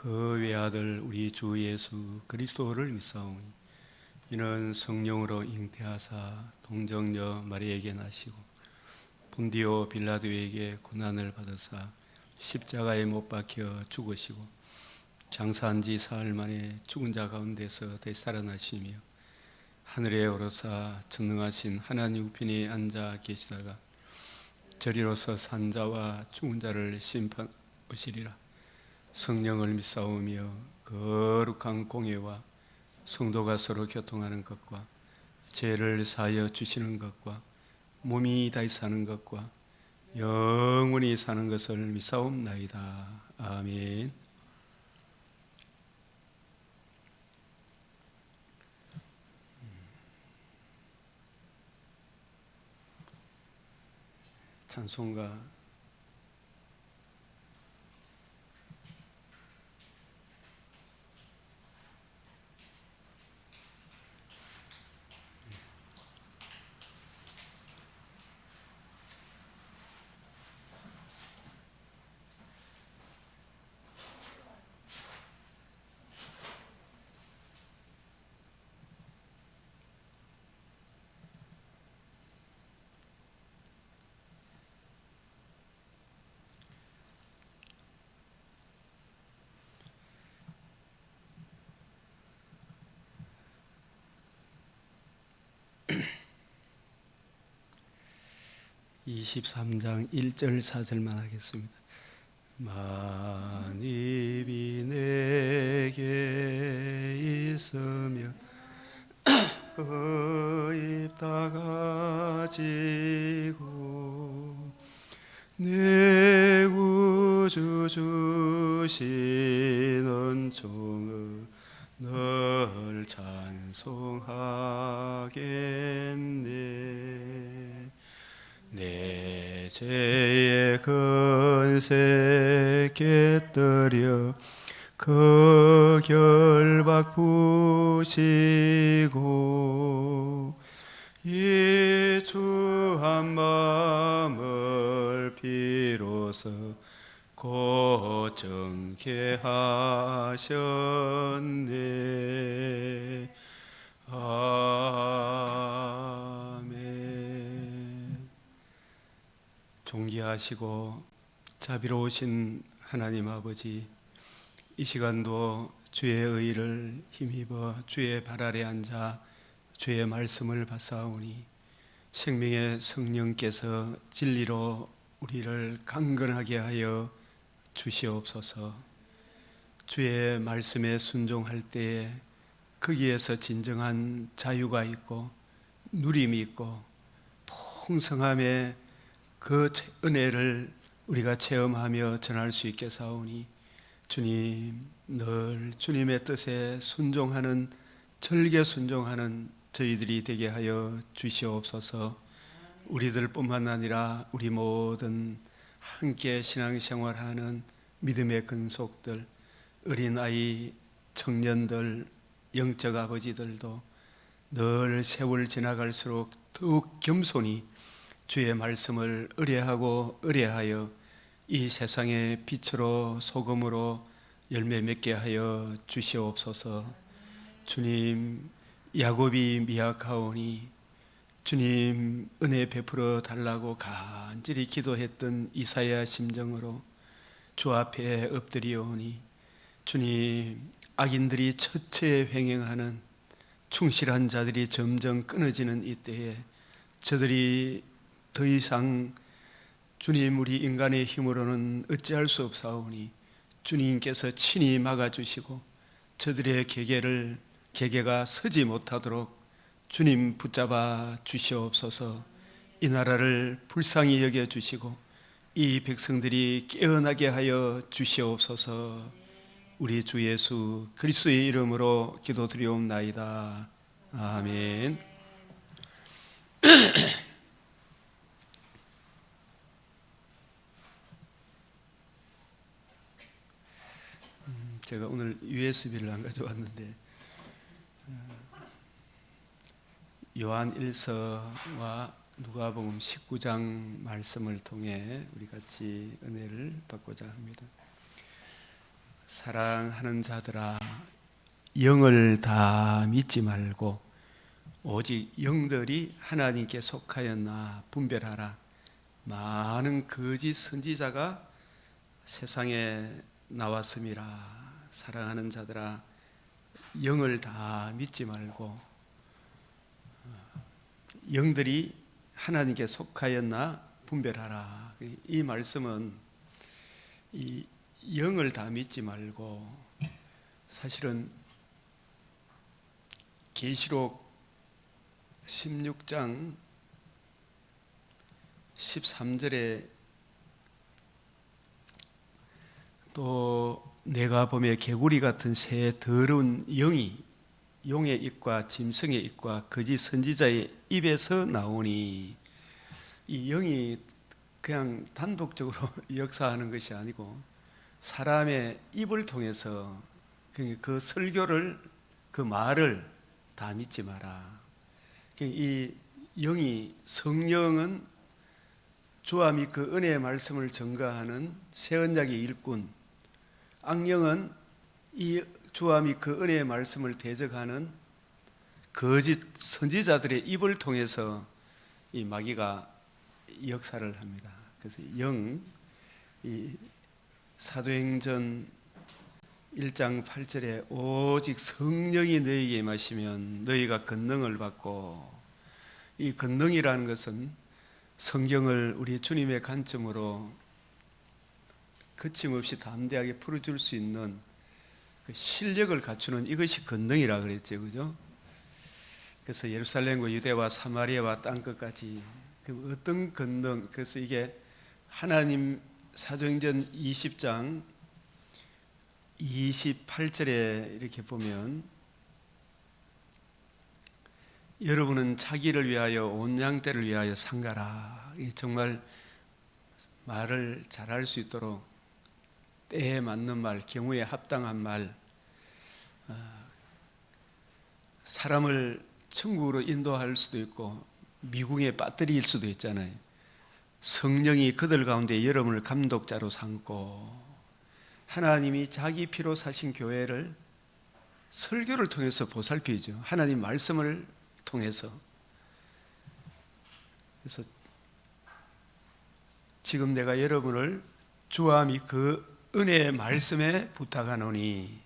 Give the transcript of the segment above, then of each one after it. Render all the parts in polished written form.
그 외아들 우리 주 예수 그리스도를 믿사오니 이는 성령으로 잉태하사 동정녀 마리에게 나시고 본디오 빌라도에게 고난을 받으사 십자가에 못 박혀 죽으시고 장사한 지 사흘 만에 죽은 자 가운데서 되살아나시며 하늘에 오르사 전능하신 하나님 우편에 앉아 계시다가 저리로서 산 자와 죽은 자를 심판하시리라. 성령을 믿사오며 거룩한 공예와 성도가 서로 교통하는 것과 죄를 사하여 주시는 것과 몸이 다시 사는 것과 영원히 사는 것을 믿사옵나이다. 아멘. 찬송가 23장 1절 4절만 하겠습니다. 만입이 내게 있으면 그 입 다 가지고 내 구주 주시는 종을 널 찬송하겠네. 내 죄의 근세 깨뜨려 그 결박 부시고 이 주한 마음을 비로소 고정케 하셨네. 아멘. 존귀하시고 자비로우신 하나님 아버지, 이 시간도 주의 의를 힘입어 주의 발 아래 앉아 주의 말씀을 받사오니 생명의 성령께서 진리로 우리를 강건하게 하여 주시옵소서. 주의 말씀에 순종할 때에 거기에서 진정한 자유가 있고 누림이 있고 풍성함의 그 은혜를 우리가 체험하며 전할 수 있게 사오니 주님, 늘 주님의 뜻에 순종하는, 절개 순종하는 저희들이 되게 하여 주시옵소서. 우리들뿐만 아니라 우리 모든 함께 신앙생활하는 믿음의 근속들, 어린아이, 청년들, 영적 아버지들도 늘 세월 지나갈수록 더욱 겸손히 주의 말씀을 의뢰하고 의뢰하여 이 세상의 빛으로 소금으로 열매 맺게 하여 주시옵소서. 주님, 야곱이 미약하오니 주님 은혜 베풀어 달라고 간절히 기도했던 이사야 심정으로 주 앞에 엎드리오니 주님, 악인들이 처처에 횡행하는 충실한 자들이 점점 끊어지는 이때에 저들이 더 이상 주님, 우리 인간의 힘으로는 어찌할 수 없사오니 주님께서 친히 막아주시고 저들의 계계가 서지 못하도록 주님 붙잡아 주시옵소서. 이 나라를 불쌍히 여겨주시고 이 백성들이 깨어나게 하여 주시옵소서. 우리 주 예수 그리스도의 이름으로 기도드리옵나이다. 아멘. 제가 오늘 USB를 안 가져왔는데 요한 1서와 누가복음 19장 말씀을 통해 우리 같이 은혜를 받고자 합니다. 사랑하는 자들아, 영을 다 믿지 말고 오직 영들이 하나님께 속하였나 분별하라. 많은 거짓 선지자가 세상에 나왔음이라. 사랑하는 자들아, 영을 다 믿지 말고 영들이 하나님께 속하였나 분별하라. 이 말씀은 이 영을 다 믿지 말고, 사실은 계시록 16장 13절에 또 내가 보며 개구리 같은 새 더러운 영이 용의 입과 짐승의 입과 거짓 선지자의 입에서 나오니, 이 영이 그냥 단독적으로 역사하는 것이 아니고 사람의 입을 통해서 그 설교를, 그 말을 다 믿지 마라. 이 영이, 성령은 주와 및 그 은혜의 말씀을 전가하는 새 언약의 일꾼, 악령은 이 주와 및 그 은혜의 말씀을 대적하는 거짓 선지자들의 입을 통해서 이 마귀가 역사를 합니다. 그래서 이 사도행전 1장 8절에 오직 성령이 너희에게 임하시면 너희가 권능을 받고, 이 권능이라는 것은 성경을 우리 주님의 관점으로 거침없이 담대하게 풀어줄 수 있는 그 실력을 갖추는, 이것이 권능이라 그랬죠, 그죠? 그래서 예루살렘과 유대와 사마리아와 땅끝까지 어떤 권능, 그래서 이게 하나님, 사도행전 20장 28절에 이렇게 보면, 여러분은 자기를 위하여 온 양떼를 위하여 상가라. 정말 말을 잘할 수 있도록 때에 맞는 말, 경우에 합당한 말, 사람을 천국으로 인도할 수도 있고 미궁에 빠뜨릴 수도 있잖아요. 성령이 그들 가운데 여러분을 감독자로 삼고, 하나님이 자기 피로 사신 교회를 설교를 통해서 보살피죠. 하나님 말씀을 통해서. 그래서 지금 내가 여러분을 주와 및 그 은혜의 말씀에 부탁하노니,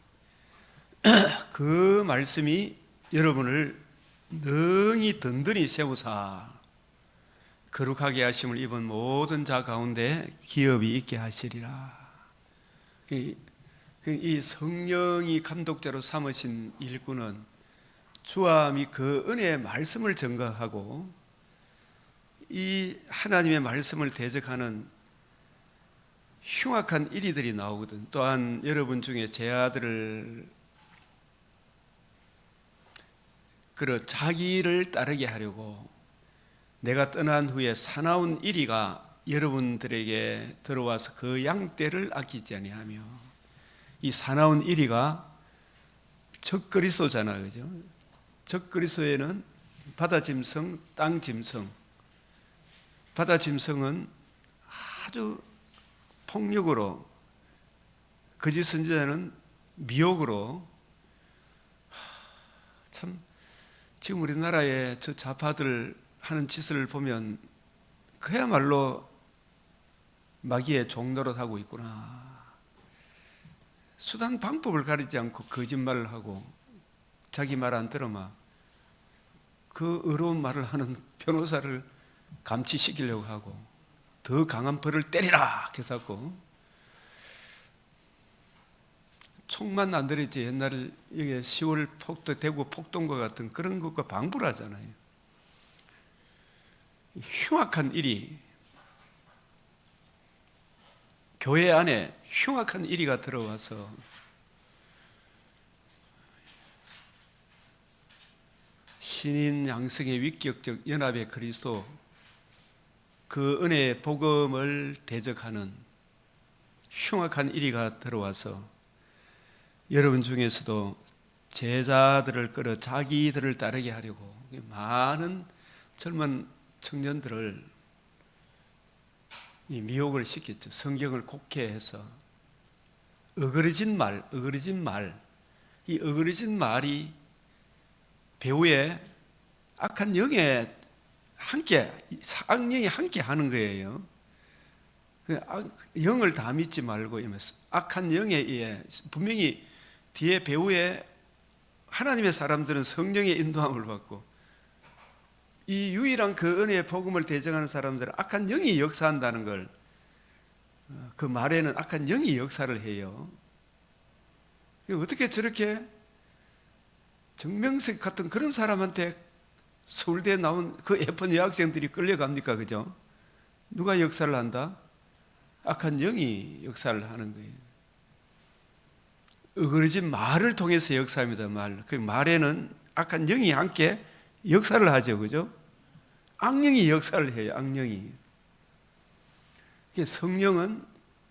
그 말씀이 여러분을 능히 든든히 세우사 거룩하게 하심을 입은 모든 자 가운데 기업이 있게 하시리라. 이 성령이 감독자로 삼으신 일꾼은 주와 및 그 은혜의 말씀을 전가하고 이 하나님의 말씀을 대적하는 흉악한 일이들이 나오거든. 또한 여러분 중에 제 아들을 자기를 따르게 하려고 내가 떠난 후에 사나운 이리가 여러분들에게 들어와서 그 양떼를 아끼지 아니하며, 이 사나운 이리가 적그리스도잖아요, 그죠? 적그리스도에는 바다 짐승, 땅 짐승, 바다 짐승은 아주 폭력으로, 거짓 선지자는 미혹으로, 참 지금 우리나라의 저 좌파들 하는 짓을 보면 그야말로 마귀의 종노릇하고 있구나. 수단 방법을 가리지 않고 거짓말을 하고 자기 말 안 들어마 그 의로운 말을 하는 변호사를 감치시키려고 하고 더 강한 벌을 때리라 해서고 총만 안 들었지. 옛날에 여기 10월 폭도 대구 폭동과 같은 그런 것과 방불하잖아요. 흉악한 일이, 교회 안에 흉악한 일이가 들어와서 신인 양성의 위격적 연합의 그리스도, 그 은혜의 복음을 대적하는 흉악한 일이가 들어와서 여러분 중에서도 제자들을 끌어 자기들을 따르게 하려고 많은 젊은 청년들을 미혹을 시켰죠. 성경을 곡해해서 어그러진 말. 이 어그러진 말이 배후에 악한 영에 함께, 악령이 함께 하는 거예요. 영을 다 믿지 말고, 악한 영에 의해 분명히 뒤에 배후에 하나님의 사람들은 성령의 인도함을 받고, 이 유일한 그 은혜의 복음을 대적하는 사람들은 악한 영이 역사한다는 걸, 그 말에는 악한 영이 역사를 해요. 어떻게 저렇게 정명석 같은 그런 사람한테 서울대에 나온 그 예쁜 여학생들이 끌려갑니까? 그죠? 누가 역사를 한다? 악한 영이 역사를 하는 거예요. 어그러진 말을 통해서 역사합니다. 그 말에는 악한 영이 함께 역사를 하죠. 그죠? 악령이 역사를 해요. 악령이. 성령은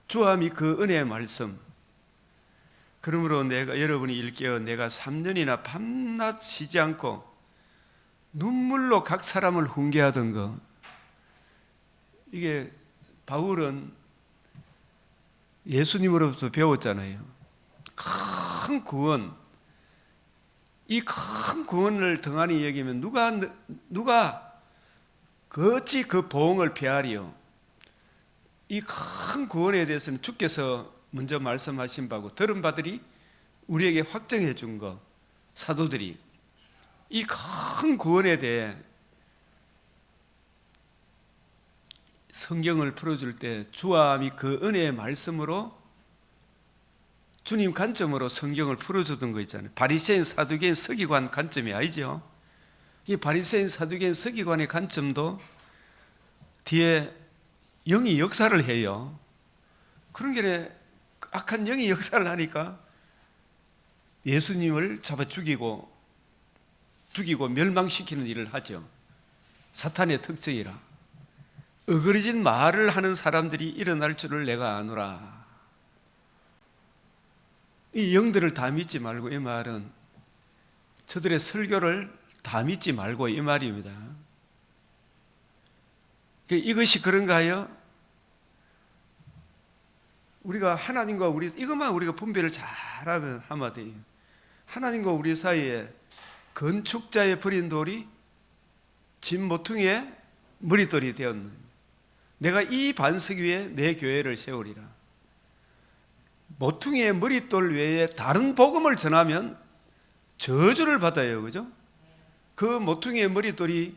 주와 및 그 은혜의 말씀. 그러므로 여러분이 일깨어 내가 3년이나 밤낮 쉬지 않고 눈물로 각 사람을 훈계하던 거. 이게 바울은 예수님으로부터 배웠잖아요. 큰 구원. 이 큰 구원을 등한히 여기면 누가 어찌 그 보응을 피하리요. 이 큰 구원에 대해서는 주께서 먼저 말씀하신 바고 들은 바들이 우리에게 확정해 준 것, 사도들이 이 큰 구원에 대해 성경을 풀어줄 때 주와 및 그 은혜의 말씀으로 주님 관점으로 성경을 풀어주던 거 있잖아요. 바리새인, 사두개인, 서기관 관점이 아니죠. 이 바리새인, 사두개인, 서기관의 관점도 뒤에 영이 역사를 해요. 그런 게 악한 영이 역사를 하니까 예수님을 잡아 죽이고 멸망시키는 일을 하죠. 사탄의 특성이라. 어그러진 말을 하는 사람들이 일어날 줄을 내가 아노라. 이 영들을 다 믿지 말고, 이 말은 저들의 설교를 다 믿지 말고 이 말입니다. 이것이 그런가요? 우리가 하나님과 이것만 우리가 분별을 잘하면 하면 돼요. 하나님과 우리 사이에 건축자의 버린 돌이 진 모퉁이의 머릿돌이 되었는, 내가 이 반석 위에 내 교회를 세우리라. 모퉁이의 머릿돌 외에 다른 복음을 전하면 저주를 받아요. 그죠? 그 모퉁이의 머릿돌이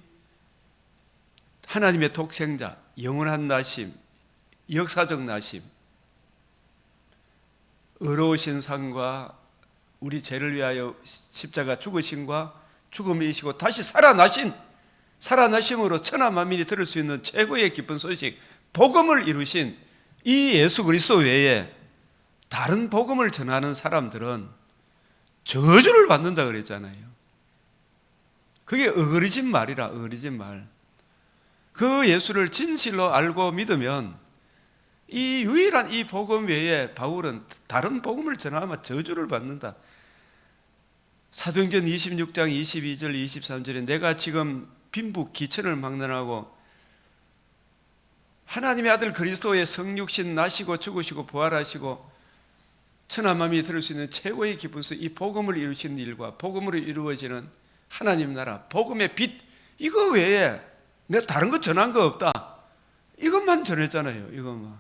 하나님의 독생자, 영원한 나심, 역사적 나심, 의로우신 상과 우리 죄를 위하여 십자가 죽으심과 죽음을 이기시고 다시 살아나심으로 천하 만민이 들을 수 있는 최고의 기쁜 소식, 복음을 이루신 이 예수 그리스도 외에 다른 복음을 전하는 사람들은 저주를 받는다 그랬잖아요. 그게 어그러진 말이라. 어그러진 말. 그 예수를 진실로 알고 믿으면 이 유일한 이 복음 외에 바울은 다른 복음을 전하면 저주를 받는다. 사도행전 26장 22절 23절에 내가 지금 빈부 기천을 막론하고 하나님의 아들 그리스도의 성육신 나시고 죽으시고 부활하시고 천하 만민이 들을 수 있는 최고의 기쁜 소식, 이 복음을 이루시는 일과 복음으로 이루어지는 하나님 나라, 복음의 빛, 이거 외에 내가 다른 거 전한 거 없다. 이것만 전했잖아요. 이것만.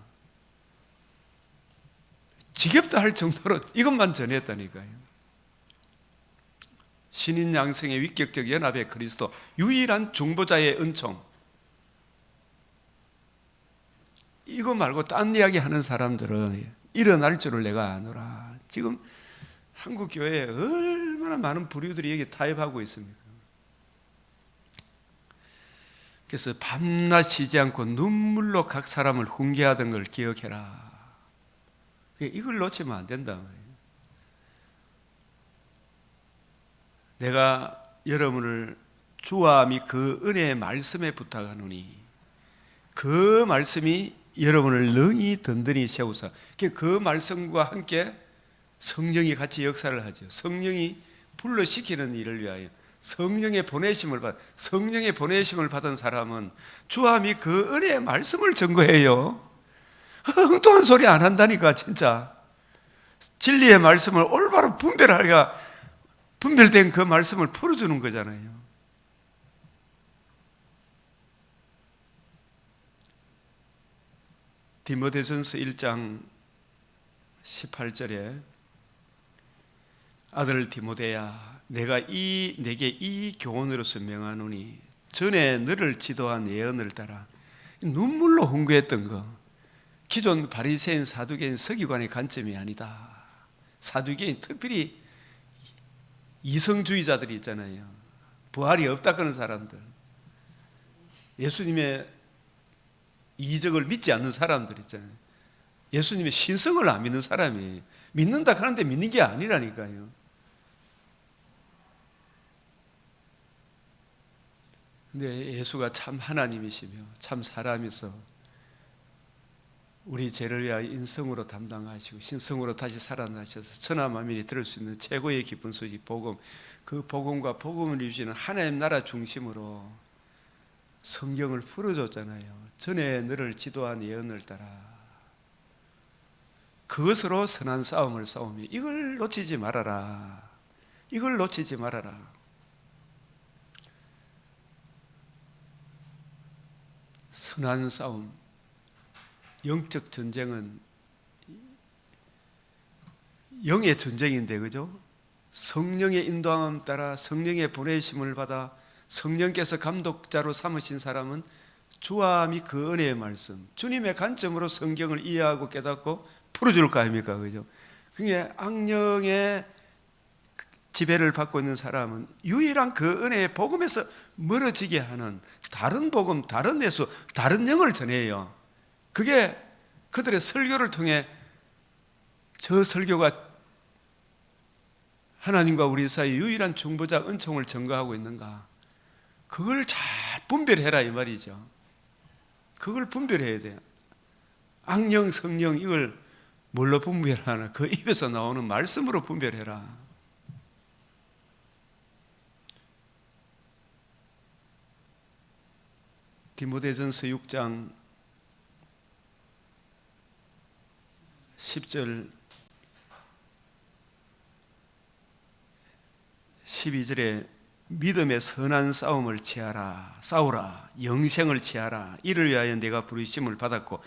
지겹다 할 정도로 이것만 전했다니까요. 신인 양성의 위격적 연합의 그리스도, 유일한 중보자의 은총. 이거 말고 딴 이야기 하는 사람들은 일어날 줄을 내가 아노라. 지금 한국 교회에 얼마나 많은 부류들이 여기 타협하고 있습니까? 그래서 밤낮 쉬지 않고 눈물로 각 사람을 훈계하던 걸 기억해라. 이걸 놓치면 안 된다 말이에요. 내가 여러분을 주와 및 그 은혜의 말씀에 부탁하노니 그 말씀이 여러분을 능히 든든히 세우사. 그 말씀과 함께 성령이 같이 역사를 하죠. 성령이 불러시키는 일을 위하여 성령의 보내심을 받은 사람은 주와 및 그 은혜의 말씀을 증거해요. 엉뚱한 소리 안 한다니까 진짜. 진리의 말씀을 올바로 분별된 그 말씀을 풀어주는 거잖아요. 디모데전서 1장 18절에 아들 디모데야, 내가 내게 이 교훈으로서 명하노니 전에 너를 지도한 예언을 따라. 눈물로 훈계했던 거, 기존 바리새인, 사두개인, 서기관의 관점이 아니다. 사두개인, 특별히 이성주의자들이 있잖아요. 부활이 없다 그런 사람들, 예수님의 이적을 믿지 않는 사람들 있잖아요. 예수님의 신성을 안 믿는 사람이 믿는다 하는데 믿는 게 아니라니까요. 근데 예수가 참 하나님이시며 참 사람이서 우리 죄를 위하여 인성으로 담당하시고 신성으로 다시 살아나셔서 천하 만민이 들을 수 있는 최고의 기쁜 소식 복음, 그 복음과 복음을 이루시는 하나님 나라 중심으로 성경을 풀어줬잖아요. 전에 너를 지도한 예언을 따라 그것으로 선한 싸움을 싸우며 이걸 놓치지 말아라. 이걸 놓치지 말아라. 선한 싸움, 영적 전쟁은 영의 전쟁인데, 그죠? 성령의 인도함 따라 성령의 보내심을 받아 성령께서 감독자로 삼으신 사람은 주와 및 그 은혜의 말씀, 주님의 관점으로 성경을 이해하고 깨닫고 풀어줄 거 아닙니까? 그죠? 그게 악령의 지배를 받고 있는 사람은 유일한 그 은혜의 복음에서 멀어지게 하는 다른 복음, 다른 예수, 다른 영을 전해요. 그게 그들의 설교를 통해 저 설교가 하나님과 우리 사이 유일한 중보자 은총을 증거하고 있는가, 그걸 잘 분별해라 이 말이죠. 그걸 분별해야 돼요. 악령, 성령 이걸 뭘로 분별하나? 그 입에서 나오는 말씀으로 분별해라. 디모데전서 6장 10절 12절에 믿음의 선한 싸움을 취하라. 싸우라. 영생을 취하라. 이를 위하여 내가 부르심을 받았고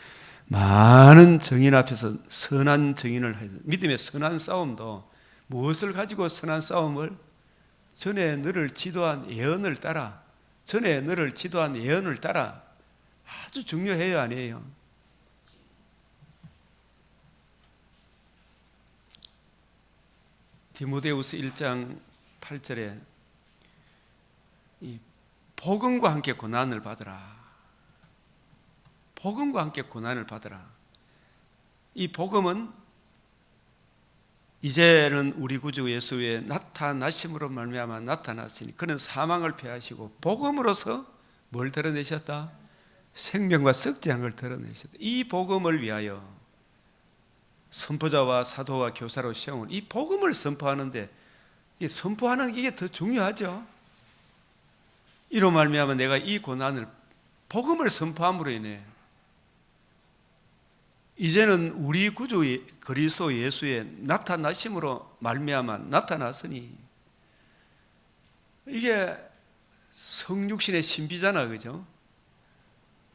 많은 증인 앞에서 선한 증인을 하여. 믿음의 선한 싸움도 무엇을 가지고 선한 싸움을? 전에 너를 지도한 예언을 따라. 전에 너를 지도한 예언을 따라. 아주 중요해요, 아니에요? 디모데후서 1장 8절에 이 복음과 함께 고난을 받으라. 복음과 함께 고난을 받으라. 이 복음은 이제는 우리 구주 예수의 나타나심으로 말미암아 나타났으니 그는 사망을 패하시고 복음으로서 뭘 드러내셨다? 생명과 썩지 않은 걸 드러내셨다. 이 복음을 위하여 선포자와 사도와 교사로 세운 이 복음을 선포하는데, 이 선포하는 이게 더 중요하죠. 이로 말미암아 내가 이 고난을, 복음을 선포함으로 인해 이제는 우리 구주 그리스도 예수의 나타나심으로 말미암아 나타났으니, 이게 성육신의 신비잖아, 그죠?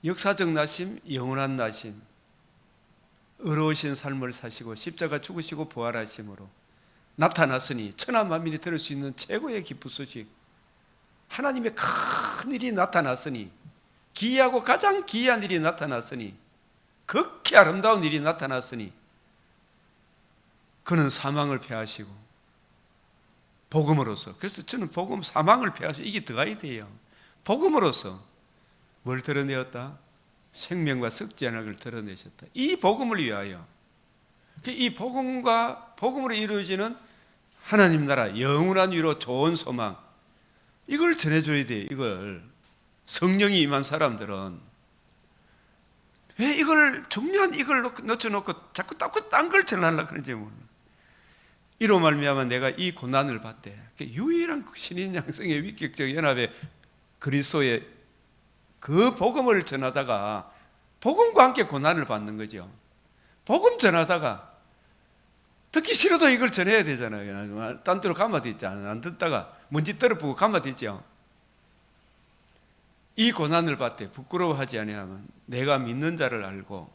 역사적 나심, 영원한 나심, 의로우신 삶을 사시고 십자가 죽으시고 부활하심으로 나타났으니 천하 만민이 들을 수 있는 최고의 기쁜 소식, 하나님의 큰 일이 나타났으니, 기이하고 가장 기이한 일이 나타났으니, 극히 아름다운 일이 나타났으니, 그는 사망을 패하시고 복음으로서, 그래서 저는 복음, 사망을 패하시고 이게 들어가야 돼요. 복음으로서 뭘 드러내었다? 생명과 썩지 않을 걸 드러내셨다. 이 복음을 위하여, 이 복음과 복음으로 이루어지는 하나님 나라, 영원한 위로 좋은 소망, 이걸 전해줘야 돼. 이걸 성령이 임한 사람들은 왜 이걸 중요한 이걸 놓쳐놓고 자꾸 딴 걸 전하려고 그런지 몰라. 이로 말미암아 내가 이 고난을 받되, 유일한 신인 양성의 위격적 연합의 그리스도의 그 복음을 전하다가 복음과 함께 고난을 받는 거죠. 복음 전하다가 듣기 싫어도 이걸 전해야 되잖아요. 딴 데로 가면 되지. 안 듣다가 먼지 떨어보고 가면 되죠. 이 고난을 받되 부끄러워하지 아니하면 내가 믿는 자를 알고,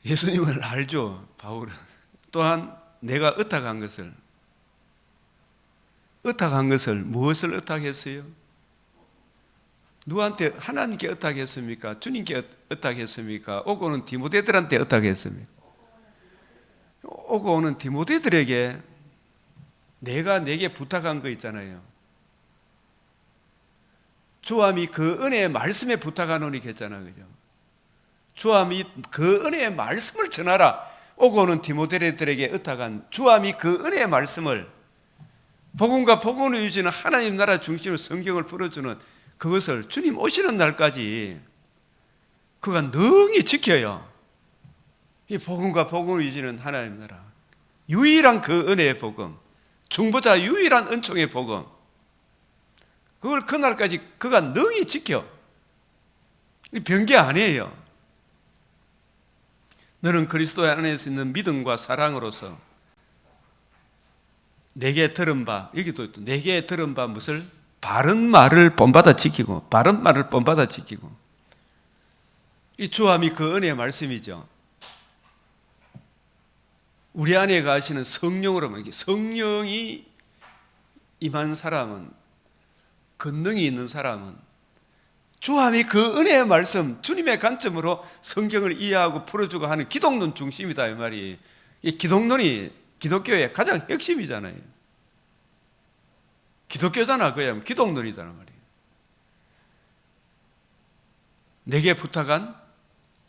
예수님을 알죠. 바울은 또한 내가 의탁한 것을 무엇을 의탁했어요? 누구한테? 하나님께 의탁했습니까? 주님께 의탁했습니까? 오고 오는 디모데들한테 의탁했습니까? 오고 오는 디모데들에게 내가 내게 부탁한 거 있잖아요. 주와 및 그 은혜의 말씀에 부탁하노니 했잖아요. 그죠? 주와 및 그 은혜의 말씀을 전하라. 오고 오는 디모데들에게 의탁한 주와 및 그 은혜의 말씀을, 복음과 복음을 유지는 하나님 나라 중심으로 성경을 풀어주는 그것을 주님 오시는 날까지 그가 능히 지켜요. 이 복음과 복음을 유지는 하나님 나라, 유일한 그 은혜의 복음, 중보자 유일한 은총의 복음, 그걸 그날까지 그가 능히 지켜. 변개 아니에요. 너는 그리스도 안에서 있는 믿음과 사랑으로서 내게 들은 바, 여기도 내게 들은 바 무엇을? 바른 말을 본받아 지키고, 바른 말을 본받아 지키고. 이 주와 및 그 은혜의 말씀이죠. 우리 안에 가시는 성령으로, 성령이 임한 사람은, 권능이 있는 사람은 주와 및 그 은혜의 말씀, 주님의 관점으로 성경을 이해하고 풀어주고 하는 기독론 중심이다 이 말이. 이 기독론이 기독교의 가장 핵심이잖아요. 기독교잖아. 그야 기독론이다는 말이에요. 내게 부탁한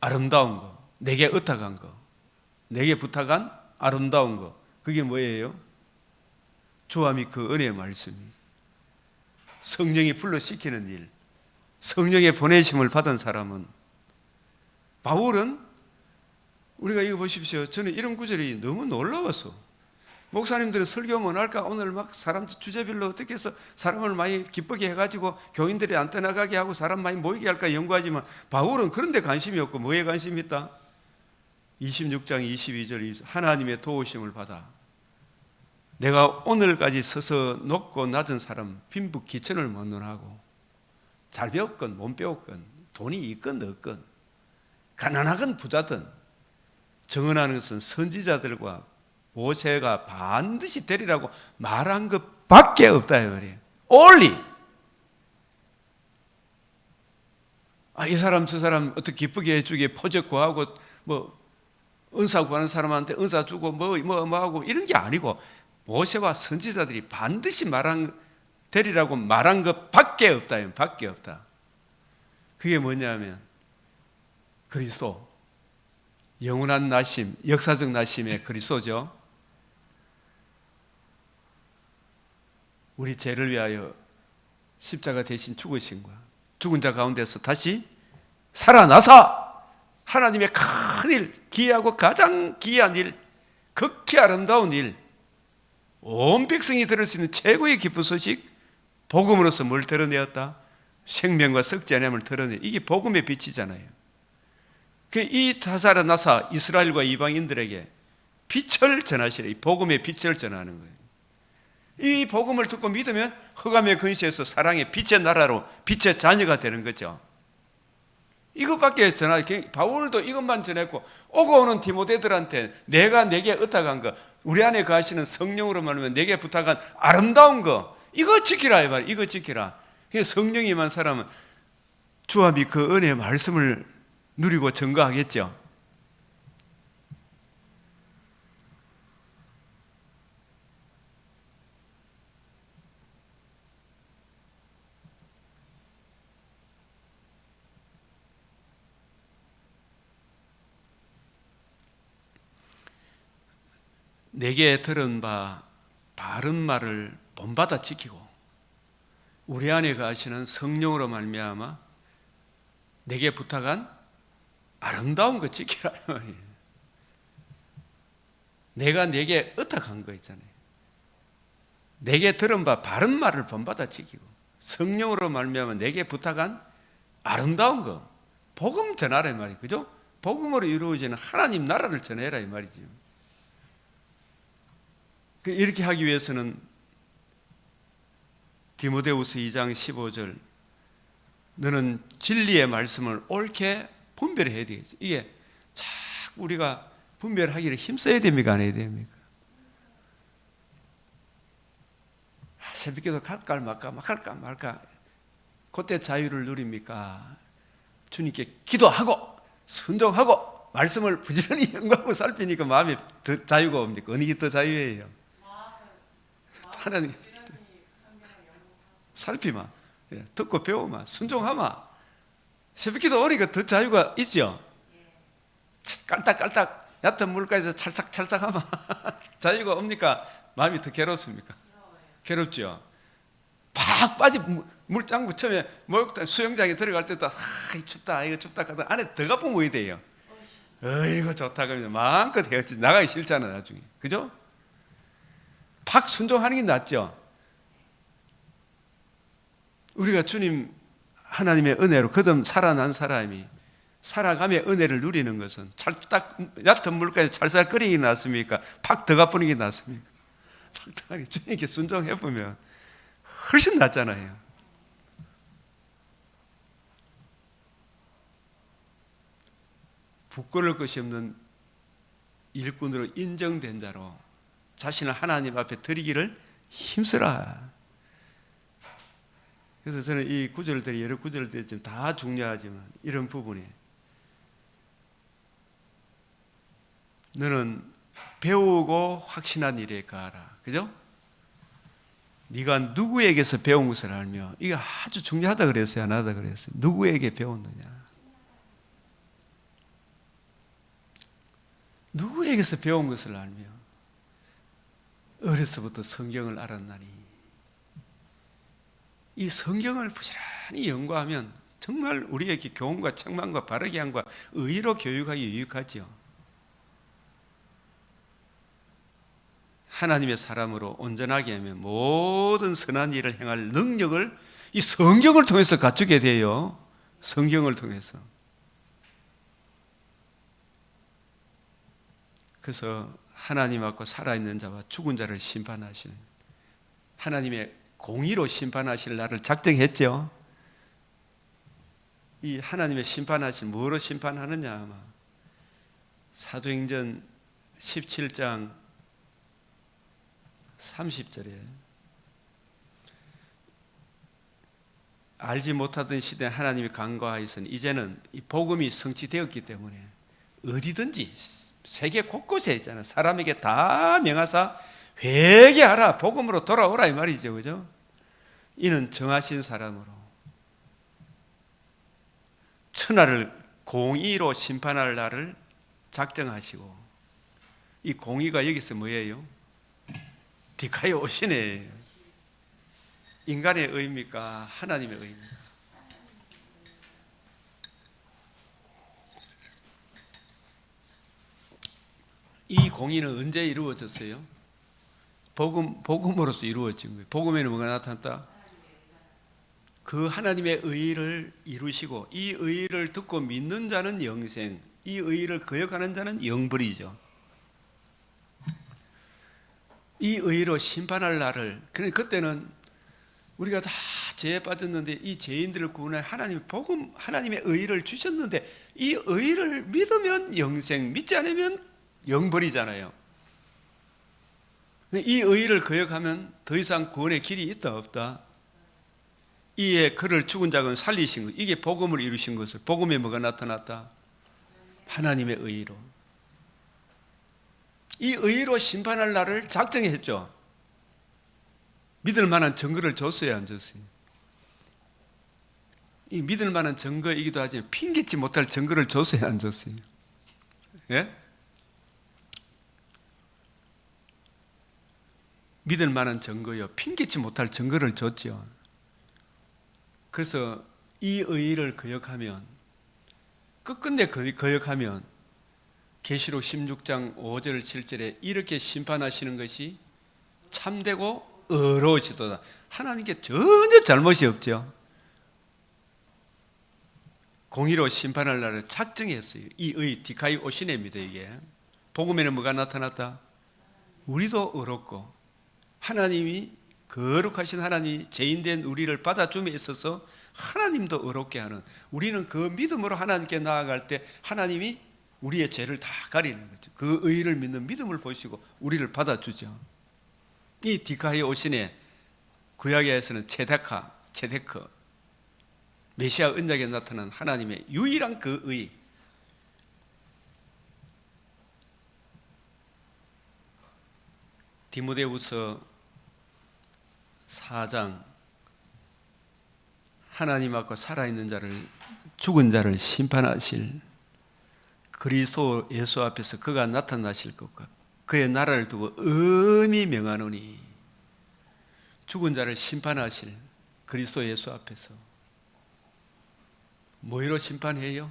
아름다운 거, 내게 의탁한 거, 내게 부탁한 아름다운 거, 그게 뭐예요? 주와 및 그 은혜의 말씀이, 성령이 불러시키는 일, 성령의 보내심을 받은 사람은, 바울은, 우리가 이거 보십시오. 저는 이런 구절이 너무 놀라웠어. 목사님들은 설교만 할까? 오늘 막 사람 주제별로 어떻게 해서 사람을 많이 기쁘게 해가지고 교인들이 안 떠나가게 하고 사람 많이 모이게 할까 연구하지만, 바울은 그런 데 관심이 없고 뭐에 관심이 있다? 26장 22절, 하나님의 도우심을 받아 내가 오늘까지 서서 높고 낮은 사람 빈부 기천을 못 논하고, 잘 배웠건 못 배웠건, 돈이 있건 없건, 가난하건 부자든 정언하는 것은 선지자들과 모세가 반드시 되리라고 말한 것밖에 없다 이 말이에요. only. 이 사람 저 사람 어떻게 기쁘게 해주게 포적 구하고 뭐 은사 구하는 사람한테 은사 주고 뭐 하고 이런 게 아니고, 모세와 선지자들이 반드시 되리라고 말한 것밖에 없다. 밖에 없다. 그게 뭐냐면 그리스도, 영원한 나심, 역사적 나심의 그리스도죠. 우리 죄를 위하여 십자가 대신 죽으신 거야. 죽은 자 가운데서 다시 살아나사 하나님의 큰 일, 기이하고 가장 기이한 일, 극히 아름다운 일, 온 백성이 들을 수 있는 최고의 기쁜 소식, 복음으로서 뭘 드러내었다? 생명과 썩지 아니함을 드러내. 이게 복음의 빛이잖아요. 이 살아나사 이스라엘과 이방인들에게 빛을 전하시라. 이 복음의 빛을 전하는 거예요. 이 복음을 듣고 믿으면 흑암의 근시에서 사랑의 빛의 나라로 빛의 자녀가 되는 거죠. 이것밖에 바울도 이것만 전했고, 오고 오는 디모데들한테 내가 내게 의탁한 거, 우리 안에 가시는 성령으로 말하면 내게 부탁한 아름다운 거, 이거 지키라 이 말. 이거 지키라. 성령이 임한 사람은 주와 및 그 은혜의 말씀을 누리고 증거하겠죠. 내게 들은 바 바른 말을 본받아 지키고, 우리 안에 가시는 성령으로 말미암아 내게 부탁한 아름다운 거 지키라 말이에요. 내가 내게 의탁한 거 있잖아요. 내게 들은 바 바른 말을 본받아 지키고, 성령으로 말미암아 내게 부탁한 아름다운 거, 복음 전하라 말이에요. 그죠? 복음으로 이루어지는 하나님 나라를 전해라 이 말이죠. 이렇게 하기 위해서는 디모데후서 2장 15절 너는 진리의 말씀을 옳게 분별해야 되겠지. 이게 자꾸 우리가 분별하기를 힘써야 됩니까? 안 해야 됩니까? 새벽기도 갈까 말까 할까 말까 그때 자유를 누립니까? 주님께 기도하고 순종하고 말씀을 부지런히 연구하고 살피니까 마음에 더 자유가 옵니까? 어느 게 더 자유예요? 하나님 살피마, 듣고 배우마, 순종하마. 새벽기도 오니까 더 자유가 있죠. 깔딱깔딱 얕은 물가에서 찰싹찰싹하마 자유가 옵니까? 마음이 더 괴롭습니까? 괴롭죠. 팍 빠진 물장구 처음에 목욕탕 수영장에 들어갈 때도 춥다 이거 춥다 하다 안에 들어가보면 뭐 돼요? 어이구 좋다 그러면 마음껏 헤어지 나가기 싫잖아 나중에. 그죠? 팍 순종하는 게 낫죠. 우리가 주님 하나님의 은혜로 거듭 살아난 사람이 살아가며 은혜를 누리는 것은 찰딱 얕은 물가에서 찰쌀거리기 낫습니까? 팍 들어가보는 게 낫습니까? 팍 들어가기 주님께 순종해보면 훨씬 낫잖아요. 부끄러울 것이 없는 일꾼으로 인정된 자로 자신을 하나님 앞에 드리기를 힘쓰라. 그래서 저는 이 구절들이 여러 구절들이 좀 다 중요하지만 이런 부분에 너는 배우고 확신한 일에 가라. 그죠? 네가 누구에게서 배운 것을 알며 이게 아주 중요하다 그랬어요? 안 하다 그랬어요? 누구에게 배웠느냐? 누구에게서 배운 것을 알며 어려서부터 성경을 알았나니 이 성경을 부지런히 연구하면 정말 우리에게 교훈과 책망과 바르게 함과 의로 교육하기 유익하지요. 하나님의 사람으로 온전하게 하면 모든 선한 일을 행할 능력을 이 성경을 통해서 갖추게 돼요. 성경을 통해서. 그래서 하나님 앞에 살아있는 자와 죽은 자를 심판하시는 하나님의 공의로 심판하실 날을 작정했죠. 이 하나님의 심판하실 뭐로 심판하느냐 아마 사도행전 17장 30절에 알지 못하던 시대에 하나님이 간과하여서는 이제는 이 복음이 성취되었기 때문에 어디든지 세계 곳곳에 있잖아. 사람에게 다 명하사 회개하라. 복음으로 돌아오라 이 말이죠. 그죠? 이는 정하신 사람으로 천하를 공의로 심판할 날을 작정하시고 이 공의가 여기서 뭐예요? 디카이오 오시네. 인간의 의입니까? 하나님의 의입니까? 이 공의는 언제 이루어졌어요? 복음으로서 이루어진 거예요. 복음에는 뭐가 나타났다? 그 하나님의 의를 이루시고 이 의를 듣고 믿는 자는 영생, 이 의를 거역하는 자는 영벌이죠. 이 의로 심판할 날을 그때는 우리가 다 죄에 빠졌는데 이 죄인들을 구원해 하나님의 복음, 하나님의 의를 주셨는데 이 의를 믿으면 영생, 믿지 않으면 영벌이잖아요. 이 의를 거역하면 더 이상 구원의 길이 있다 없다? 이에 그를 죽은 자는 살리신 것, 이게 복음을 이루신 것을. 복음에 뭐가 나타났다? 하나님의 의로. 이 의로 심판할 날을 작정했죠. 믿을 만한 증거를 줬어요, 안 줬어요? 이 믿을 만한 증거이기도 하지만 핑계치 못할 증거를 줬어요, 안 줬어요? 예? 믿을 만한 증거요, 핑계치 못할 증거를 줬죠. 그래서 이 의를 거역하면, 끝끝내 거역하면 계시록 16장 5절 7절에 이렇게 심판하시는 것이 참되고 의로우시도다. 하나님께 전혀 잘못이 없죠. 공의로 심판할 날을 작정했어요. 이 의 디카이 오시네입니다. 이게 복음에는 뭐가 나타났다? 우리도 의롭고 하나님이 거룩하신 하나님이 죄인된 우리를 받아줌에 있어서 하나님도 의롭게 하는, 우리는 그 믿음으로 하나님께 나아갈 때 하나님이 우리의 죄를 다 가리는 거죠. 그 의를 믿는 믿음을 보시고 우리를 받아주죠. 이 디카이 오신의 구약에서는 체데크 메시아 언약에 나타난 하나님의 유일한 그 의. 디모데후서 4장, 하나님 앞과 살아있는 자를, 죽은 자를 심판하실 그리스도 예수 앞에서 그가 나타나실 것과 그의 나라를 두고 엄히 명하노니, 죽은 자를 심판하실 그리스도 예수 앞에서 뭐로 심판해요?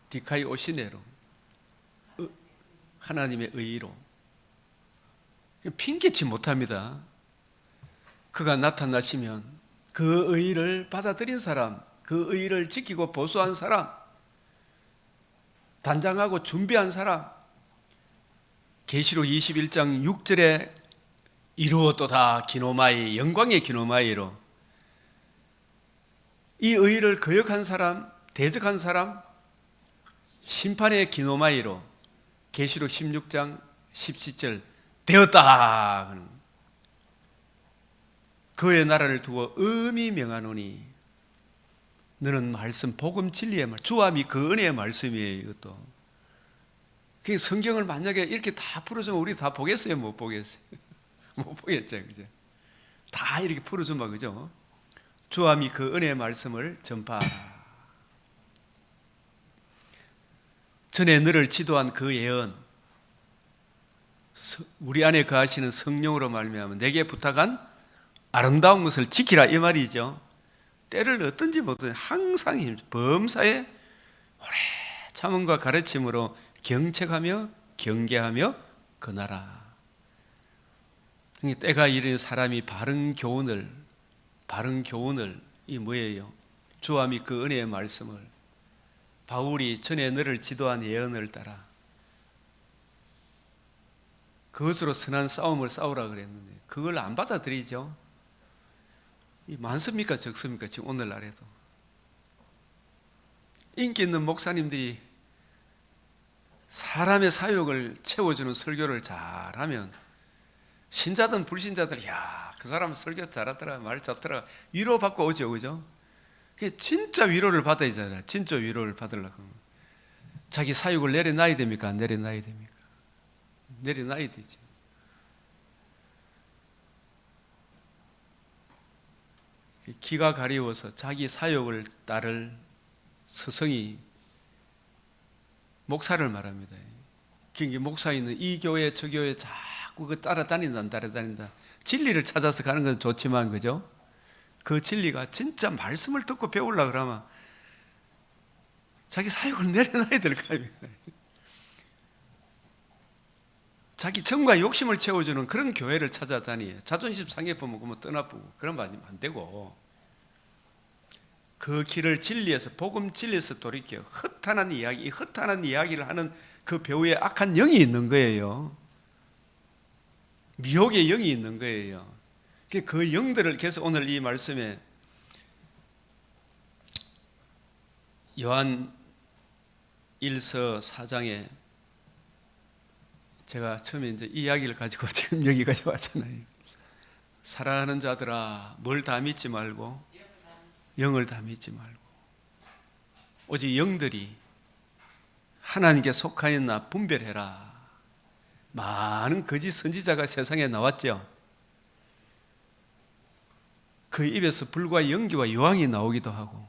디카이 오시네로, 하나님의 의로. 핑계치 못합니다. 그가 나타나시면 그 의를 받아들인 사람, 그 의를 지키고 보수한 사람, 단장하고 준비한 사람, 계시록 21장 6절에 이루었도다 기노마이, 영광의 기노마이로 이 의를 거역한 사람, 대적한 사람, 심판의 기노마이로 계시록 16장 17절 되었다. 그의 나라를 두고 엄히 명하노니, 너는 말씀, 복음 진리의 말, 주함이 그 은혜의 말씀이에요. 이것도. 그 성경을 만약에 이렇게 다 풀어주면 우리 다 보겠어요? 못 보겠어요? 못 보겠죠, 그죠? 다 이렇게 풀어주면, 그죠? 주함이 그 은혜의 말씀을 전파하라. 전에 너를 지도한 그 예언, 우리 안에 거하시는 성령으로 말미암아 내게 부탁한 아름다운 것을 지키라, 이 말이죠. 때를 어떤지 모르겠어요. 항상 범사에 오래 참음과 가르침으로 경책하며 경계하며 권하라. 때가 이르니 사람이 바른 교훈을 이 뭐예요? 주함이 그 은혜의 말씀을, 바울이 전에 너를 지도한 예언을 따라 그것으로 선한 싸움을 싸우라 그랬는데 그걸 안 받아들이죠. 많습니까 적습니까? 지금 오늘날에도 인기 있는 목사님들이 사람의 사욕을 채워주는 설교를 잘하면 신자든 불신자들, 야, 그 사람 설교 잘하더라, 말 좋더라, 위로받고 오죠, 그죠? 그게 진짜 위로를 받아야 되잖아요. 진짜 위로를 받으려고 하면 자기 사욕을 내려놔야 됩니까? 안 내려놔야 됩니까? 내려놔야 되죠. 기가 가리워서 자기 사욕을 따를 스승이 목사를 말합니다. 그러니까 목사인은 이 교회 저 교회 자꾸 그 따라다닌다. 진리를 찾아서 가는 건 좋지만, 그죠? 그 진리가 진짜 말씀을 듣고 배우려고 그러면 자기 사욕을 내려놔야 될 거 아닙니까? 자기 정과 욕심을 채워주는 그런 교회를 찾아다니, 자존심 상해 보면 떠나보고 그런 말 안 되고, 그 길을 진리에서, 복음 진리에서 돌이켜 허탄한 이야기를 하는 그 배우에 악한 영이 있는 거예요. 미혹의 영이 있는 거예요. 그 영들을, 그래서 오늘 이 말씀에 요한 1서 4장에 제가 처음에 이제 이 이야기를 가지고 지금 여기까지 왔잖아요. 사랑하는 자들아, 뭘 다 믿지 말고, 영을 다 믿지 말고, 오직 영들이 하나님께 속하였나 분별해라. 많은 거짓 선지자가 세상에 나왔죠. 그 입에서 불과 연기와 여왕이 나오기도 하고,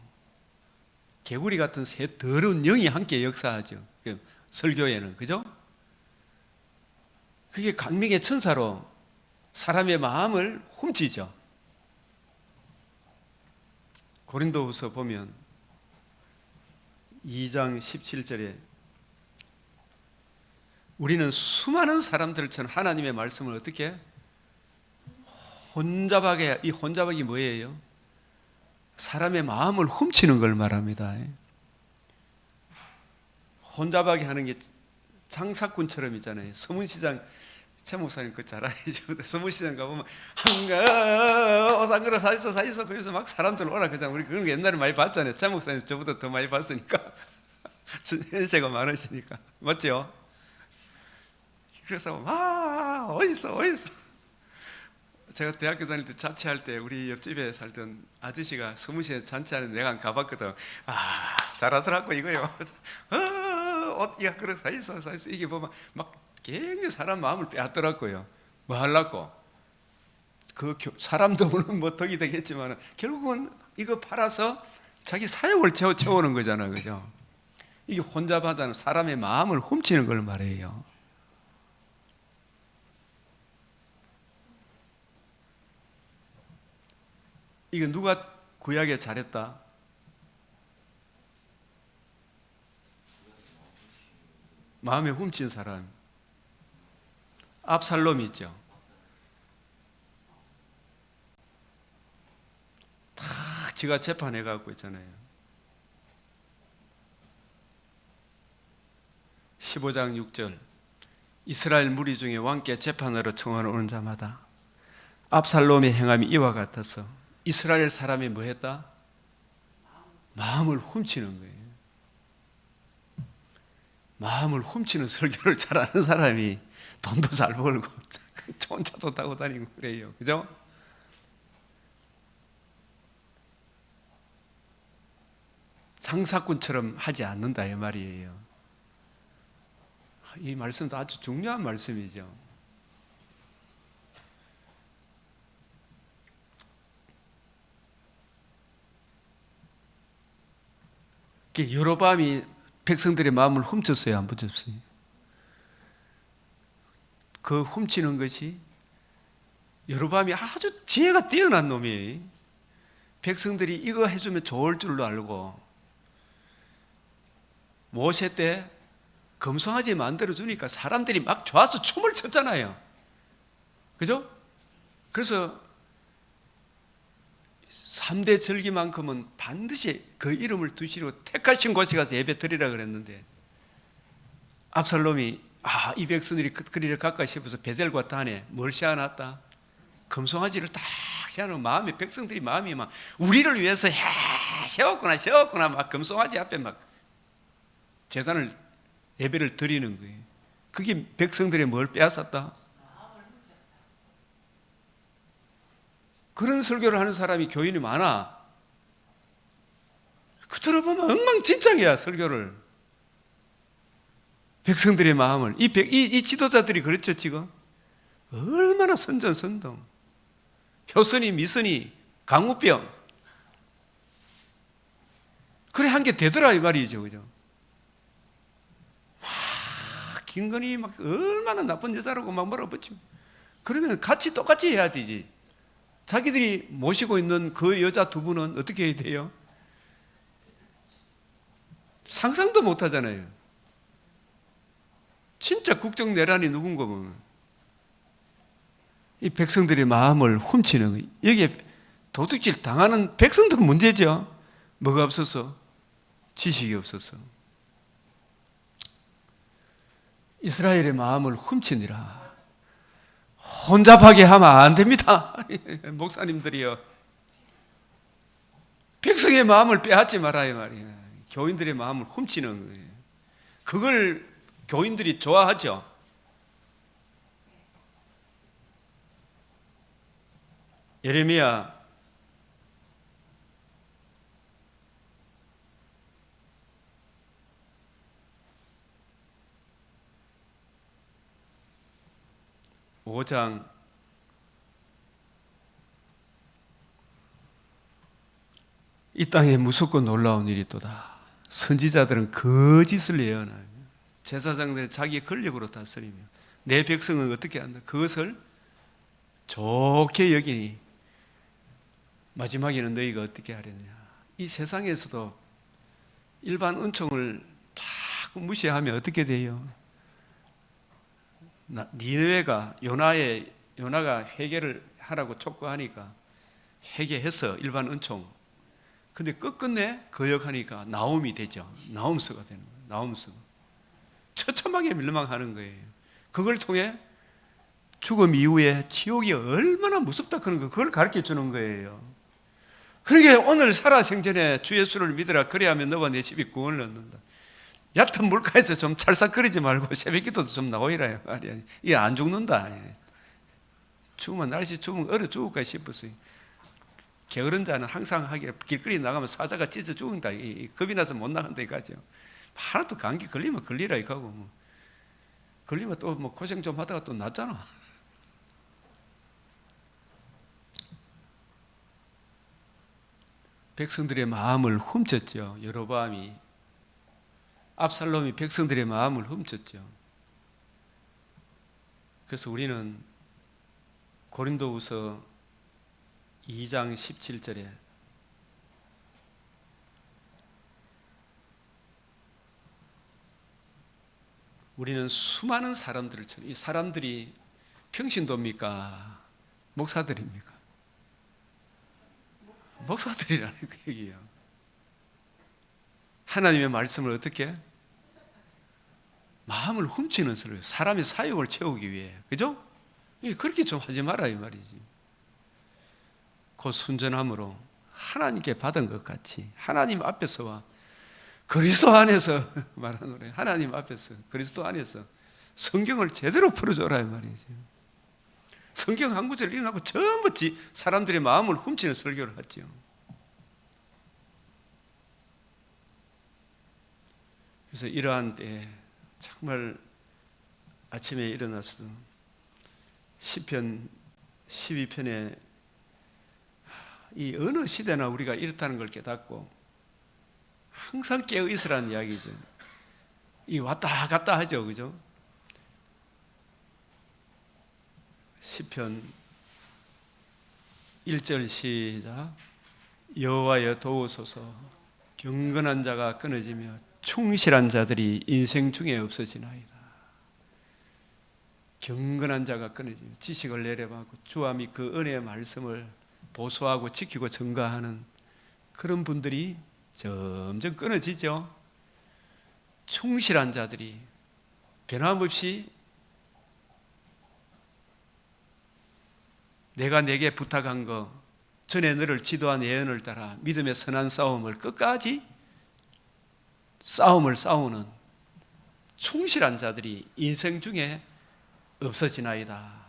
개구리 같은 새 더러운 영이 함께 역사하죠. 설교에는, 그죠? 그게 강명의 천사로 사람의 마음을 훔치죠. 고린도후서 보면 2장 17절에 우리는 수많은 사람들처럼 하나님의 말씀을 어떻게 혼잡하게, 이 혼잡하기 뭐예요? 사람의 마음을 훔치는 걸 말합니다. 혼잡하게 하는 게 장사꾼처럼 있잖아요. 서문시장 최 목사님 그거 잘 알죠. 서문시장 가보면 한가 오상그라 사있어 그래서 막 사람들 오라 그냥 우리 그런 거 옛날에 많이 봤잖아요. 최 목사님 저보다 더 많이 봤으니까 연세가 많으시니까 맞죠? 그래서 어딨어 제가 대학교 다닐 때 자취할 때 우리 옆집에 살던 아저씨가 서문시에 잔치하는데 내가 가봤거든. 잘하더라고 이거요. 야 그래 사있어 이게 보면 막 굉장히 사람 마음을 빼앗더라고요. 뭐 하려고 그 사람도 물론 뭐 덕이 되겠지만 결국은 이거 팔아서 자기 사욕을 채우는 거잖아, 그죠? 이게 혼잡하다는 사람의 마음을 훔치는 걸 말해요. 이거 누가 구약에 잘했다? 마음에 훔친 사람 압살롬이 있죠. 다 지가 재판해 갖고 있잖아요. 15장 6절 이스라엘 무리 중에 왕께 재판하러 청하러 오는 자마다 압살롬의 행함이 이와 같아서 이스라엘 사람이 뭐 했다? 마음을 훔치는 거예요. 마음을 훔치는 설교를 잘하는 사람이 돈도 잘 벌고 좋은 차도 타고 다니고 그래요. 그죠? 장사꾼처럼 하지 않는다 이 말이에요. 이 말씀도 아주 중요한 말씀이죠. 여로보암이 백성들의 마음을 훔쳤어요, 안 훔쳤어요? 그 훔치는 것이 여로보암이 아주 지혜가 뛰어난 놈이에요. 백성들이 이거 해주면 좋을 줄로 알고 모세 때 금송아지 만들어주니까 사람들이 막 좋아서 춤을 췄잖아요. 그죠? 그래서 3대 절기만큼은 반드시 그 이름을 두시고 택하신 곳에 가서 예배 드리라 그랬는데 압살롬이 이 백성들이 그리를 가까이 씹어서 베델과 단에 뭘 씌워놨다? 금송아지를 딱 씌워놓은 마음에 백성들이 마음이 막 우리를 위해서 세웠구나 막 금송아지 앞에 막 제단을 예배를 드리는 거예요. 그게 백성들의 뭘 빼앗았다? 그런 설교를 하는 사람이 교인이 많아. 그 들어보면 엉망진창이야 설교를. 백성들의 마음을 이 지도자들이 그렇죠 지금. 얼마나 선전선동. 효선이 미선이 강우병. 그래 한 게 되더라 이 말이죠, 그죠? 김건희 막 얼마나 나쁜 여자라고 막 몰아붙이고. 그러면 같이 똑같이 해야 되지. 자기들이 모시고 있는 그 여자 두 분은 어떻게 해야 돼요? 상상도 못 하잖아요. 진짜 국정내란이 누군가 보면. 이 백성들의 마음을 훔치는 거예요. 여기에 도둑질 당하는 백성들은 문제죠. 뭐가 없어서? 지식이 없어서. 이스라엘의 마음을 훔치니라. 혼잡하게 하면 안 됩니다. 목사님들이요. 백성의 마음을 빼앗지 말아요 말이에요. 교인들의 마음을 훔치는 거예요. 그걸 교인들이 좋아하죠. 예레미야 5장 '이 땅에 무섭고 놀라운 일이 있도다. 선지자들은 거짓을 예언하며 제사장들은 자기의 권력으로 다스리며 내 백성은 어떻게 한다. 그것을 좋게 여기니 마지막에는 너희가 어떻게 하려느냐.' 이 세상에서도 일반 은총을 자꾸 무시하면 어떻게 돼요? 니느웨가 요나가 회개를 하라고 촉구하니까 회개해서 일반 은총. 근데 끝끝내 거역하니까 나움이 되죠. 나움서가 되는 거예요. 나움서. 처참하게 멸망하는 거예요. 그걸 통해 죽음 이후에 지옥이 얼마나 무섭다 그런 거, 그걸 가르쳐 주는 거예요. 그러게 오늘 살아생전에 주 예수를 믿으라, 그래야면 너와 내 집이 구원을 얻는다. 얕은 물가에서 좀 찰싹거리지 말고 새벽기도도 좀 나오이라 말이야. 이게 안 죽는다. 죽으면 날씨 죽으면 얼어 죽을까 싶었어요. 게으른 자는 항상 하기를 길거리 나가면 사자가 찢어 죽는다. 겁이 나서 못 나간다 이거죠. 하나도 감기 걸리면 걸리라 이거고, 뭐. 걸리면 또 뭐 고생 좀 하다가 또 낫잖아. 백성들의 마음을 훔쳤죠. 여로보암이, 압살롬이 백성들의 마음을 훔쳤죠. 그래서 우리는 고린도후서 2장 17절에 우리는 수많은 사람들을 쳐, 이 사람들이 평신도입니까? 목사들입니까? 목사들이라는 그 얘기예요. 하나님의 말씀을 어떻게? 마음을 훔치는 소리예요. 사람의 사욕을 채우기 위해. 그죠? 그렇게 좀 하지 마라 이 말이지. 그 순전함으로 하나님께 받은 것 같이 하나님 앞에서와 그리스도 안에서 말하는 거예요. 하나님 앞에서 그리스도 안에서 성경을 제대로 풀어줘라 이 말이지. 성경 한 구절 읽어놓고 전부 사람들의 마음을 훔치는 설교를 하죠. 그래서 이러한 때 정말 아침에 일어나서도 시편 12편에 이 어느 시대나 우리가 이렇다는 걸 깨닫고 항상 깨어 있으라는 이야기죠. 이 왔다 갔다 하죠, 그죠? 시편 1절 시작. 여호와여 도우소서. 경건한 자가 끊어지며 충실한 자들이 인생 중에 없어지나이다. 경건한 자가 끊어지며 지식을 내려받고 주와 및 그 은혜의 말씀을 보소하고 지키고 증거하는 그런 분들이 점점 끊어지죠. 충실한 자들이 변함없이 내가 내게 부탁한 거, 전에 너를 지도한 예언을 따라 믿음의 선한 싸움을 끝까지 싸움을 싸우는 충실한 자들이 인생 중에 없어지나이다.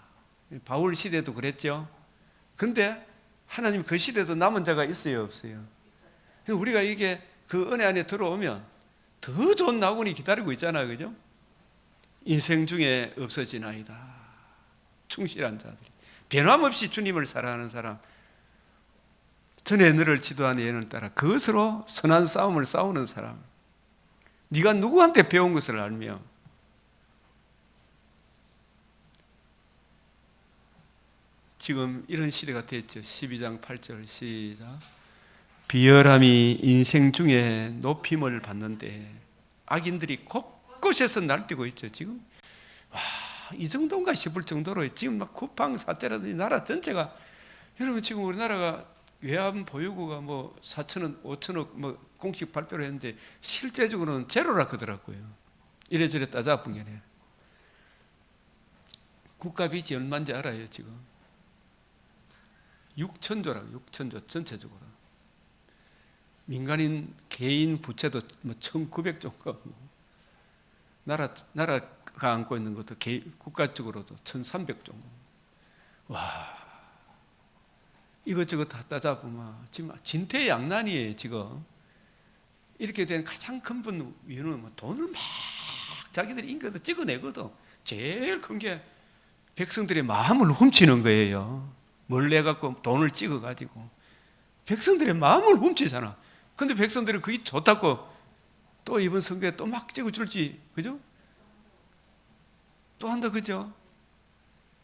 바울 시대도 그랬죠. 그런데 하나님 그 시대도 남은 자가 있어요, 없어요? 우리가 이게 그 은혜 안에 들어오면 더 좋은 낙원이 기다리고 있잖아요, 그죠? 인생 중에 없어지나이다. 충실한 자들이 변함없이 주님을 사랑하는 사람, 전에 너를 지도한 예언을 따라 그것으로 선한 싸움을 싸우는 사람, 네가 누구한테 배운 것을 알며 지금 이런 시대가 됐죠. 12장 8절 시작. 비열함이 인생 중에 높임을 받는데 악인들이 곳곳에서 날뛰고 있죠. 지금 와, 이 정도인가 싶을 정도로 지금 막 쿠팡 사태라든지 나라 전체가, 여러분 지금 우리나라가 외환 보유고가 뭐 4천억, 5천억 뭐 공식 발표를 했는데 실제적으로는 제로라 그러더라고요. 이래저래 따져보면 국가 빚이 얼마인지 알아요 지금? 6천조라고. 6천조 전체적으로. 민간인 개인 부채도 뭐 1,900조고, 나라가 안고 있는 것도 국가적으로도 1,300조. 와, 이것저것 다 따져보면 지금 진퇴양난이에요 지금. 이렇게 된 가장 큰 이유는 뭐 돈을 막 자기들이 인거도 찍어내거든. 제일 큰 게 백성들의 마음을 훔치는 거예요. 뭘 내갖고 돈을 찍어가지고 백성들의 마음을 훔치잖아. 근데 백성들이 그게 좋다고 또 이번 선거에 또 막 찍어줄지, 그죠? 또 한다, 그죠?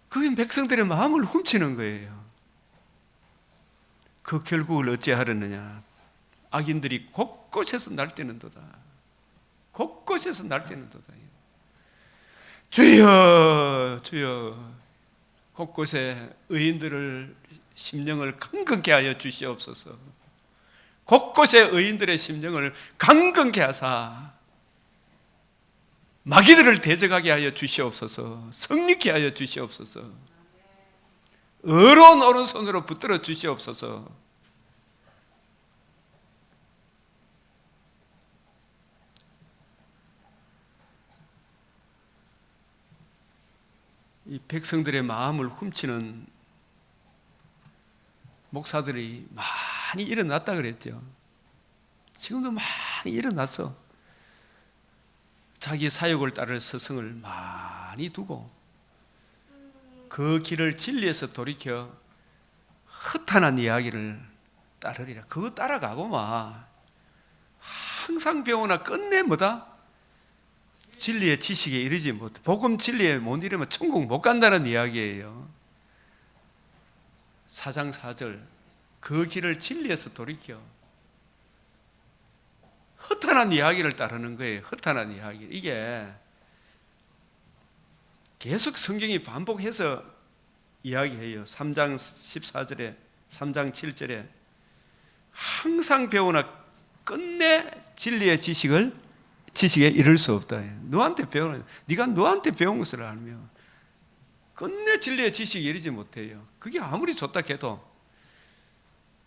그게 백성들의 마음을 훔치는 거예요. 그 결국을 어찌하려느냐? 악인들이 곳곳에서 날뛰는도다. 곳곳에서 날뛰는도다. 주여, 주여, 곳곳에 의인들을 심령을 강건케 하여 주시옵소서. 곳곳에 의인들의 심령을 강건케 하사 마귀들을 대적하게 하여 주시옵소서. 성립케 하여 주시옵소서. 의로운 오른손으로 붙들어 주시옵소서. 이 백성들의 마음을 훔치는 목사들이 많이 일어났다 그랬죠. 지금도 많이 일어났어. 자기 사역을 따를 스승을 많이 두고 그 길을 진리에서 돌이켜 허탄한 이야기를 따르리라. 그거 따라가고 막 항상 배우나 끝내 뭐다? 진리의 지식에 이르지 못해. 복음 진리에 못 이르면 천국 못 간다는 이야기예요. 4장 4절 그 길을 진리에서 돌이켜 허탄한 이야기를 따르는 거예요. 허탄한 이야기. 이게 계속 성경이 반복해서 이야기해요. 3장 14절에 3장 7절에 항상 배우나 끝내 진리의 지식에 이를 수 없다. 너한테 배우는 네가 너한테 배운 것을 알면 끝내 진리의 지식에 이르지 못해요. 그게 아무리 좋다 해도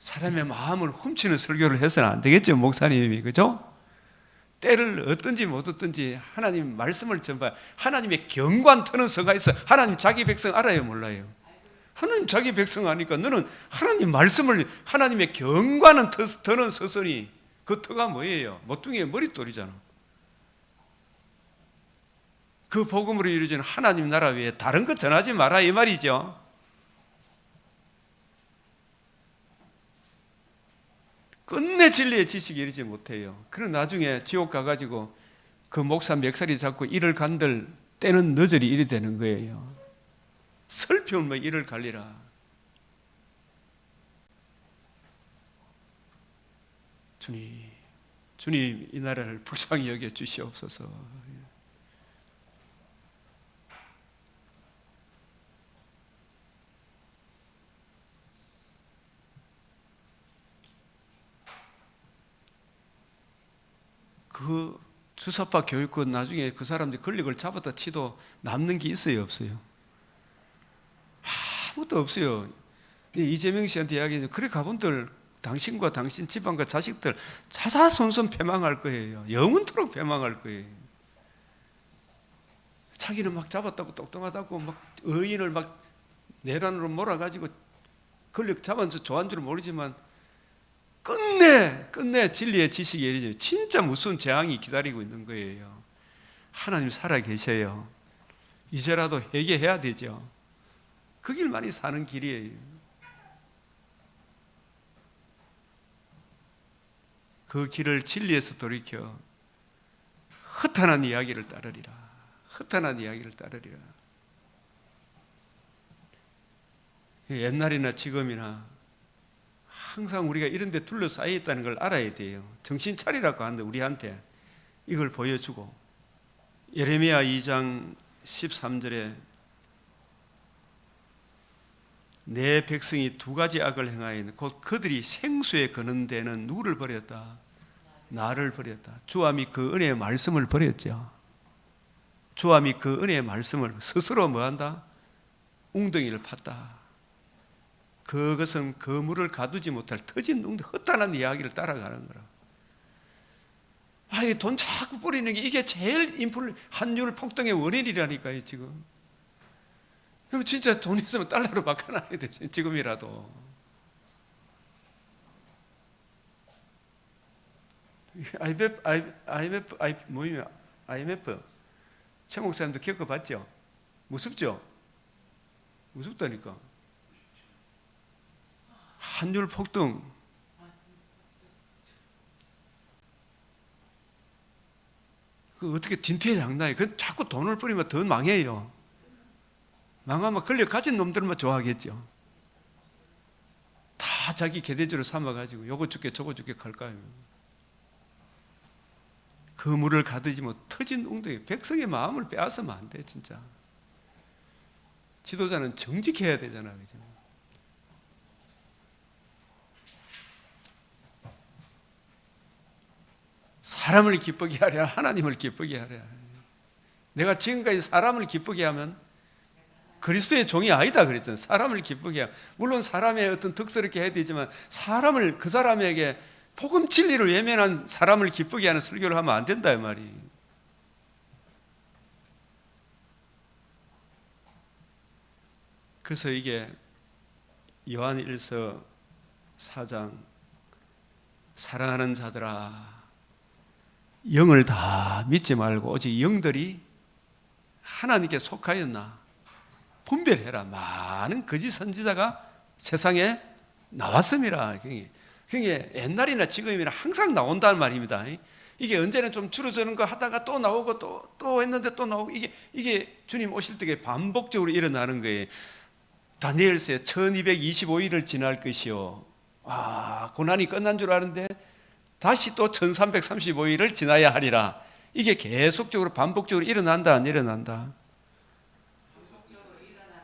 사람의 마음을 훔치는 설교를 해서는 안 되겠죠, 목사님이. 그죠? 때를 얻든지 못 얻든지 하나님 말씀을 전봐. 하나님의 경관 터는 서가 있어. 하나님 자기 백성 알아요, 몰라요? 하나님 자기 백성 아니까 너는 하나님 말씀을, 하나님의 경관은 터는 서서니 그 터가 뭐예요? 모퉁이의 머릿돌이잖아. 그 복음으로 이루어지는 하나님 나라 외에 다른 것 전하지 마라 이 말이죠. 끝내 진리의 지식이 이르지 못해요. 그럼 나중에 지옥 가가지고 그 목사 멱살이 잡고 이를 간들 때는 너저리 이리 되는 거예요. 슬피면 뭐 이를 갈리라. 주님 이 나라를 불쌍히 여겨 주시옵소서. 그 주사파 교육권 나중에 그 사람들이 권력을 잡았다 치도 남는 게 있어요, 없어요? 아무것도 없어요. 이재명 씨한테 이야기해서 그래 가본들 당신과 당신 집안과 자식들 자자손손 패망할 거예요. 영원토록 패망할 거예요. 자기는 막 잡았다고 똑똑하다고 막 의인을 막 내란으로 몰아가지고 권력 잡아서 좋아한 줄 모르지만 끝내 진리의 지식이 이르죠. 진짜 무서운 재앙이 기다리고 있는 거예요. 하나님 살아 계셔요. 이제라도 회개해야 되죠. 그 길만이 사는 길이에요. 그 길을 진리에서 돌이켜 허탄한 이야기를 따르리라. 허탄한 이야기를 따르리라. 옛날이나 지금이나 항상 우리가 이런 데 둘러싸여 있다는 걸 알아야 돼요. 정신 차리라고 하는데 우리한테 이걸 보여주고, 예레미야 2장 13절에 내 백성이 두 가지 악을 행하였는 곧 그들이 생수에 거는 데는 누구를 버렸다? 나를 버렸다. 주함이 그 은혜의 말씀을 버렸죠. 주함이 그 은혜의 말씀을 스스로 뭐한다? 웅덩이를 팠다. 그것은 그 물을 가두지 못할 터진 웅덩이, 허탄한 이야기를 따라가는 거라. 이 돈 자꾸 뿌리는 게 이게 제일 환율 폭등의 원인이라니까요, 지금. 그럼 진짜 돈 있으면 달러로 바꿔놔야 돼, 지금이라도. IMF 최 목사님도 겪어봤죠? 무섭죠? 무섭다니까. 환율 폭등. 그 어떻게 딘퇴양나요? 그 자꾸 돈을 뿌리면 더 망해요. 망하면 권력 가진 놈들만 좋아하겠죠. 다 자기 개돼지로 삼아가지고 요거 줄게 저거 줄게 갈까요? 그 물을 가두지 못 터진 웅덩이. 백성의 마음을 빼앗으면 안 돼, 진짜. 지도자는 정직해야 되잖아요, 그죠? 사람을 기쁘게 하랴 하나님을 기쁘게 하랴. 내가 지금까지 사람을 기쁘게 하면 그리스도의 종이 아니다 그랬잖아요. 사람을 기쁘게 하면. 물론 사람의 어떤 덕스럽게 해야 되지만 사람을, 그 사람에게 복음 진리를 외면한 사람을 기쁘게 하는 설교를 하면 안 된다 이 말이에요. 그래서 이게 요한 1서 4장, 사랑하는 자들아 영을 다 믿지 말고 오직 영들이 하나님께 속하였나 분별해라. 많은 거짓 선지자가 세상에 나왔습니다. 그게 옛날이나 지금이나 항상 나온다는 말입니다. 이게 언제는 좀 줄어드는 거 하다가 또 나오고 또 했는데 또 나오고, 이게 주님 오실 때에 반복적으로 일어나는 거예요. 다니엘서에 1225일을 지날 것이요. 고난이 끝난 줄 아는데 다시 또 1335일을 지나야 하리라. 이게 계속적으로 반복적으로 일어난다 안 일어난다?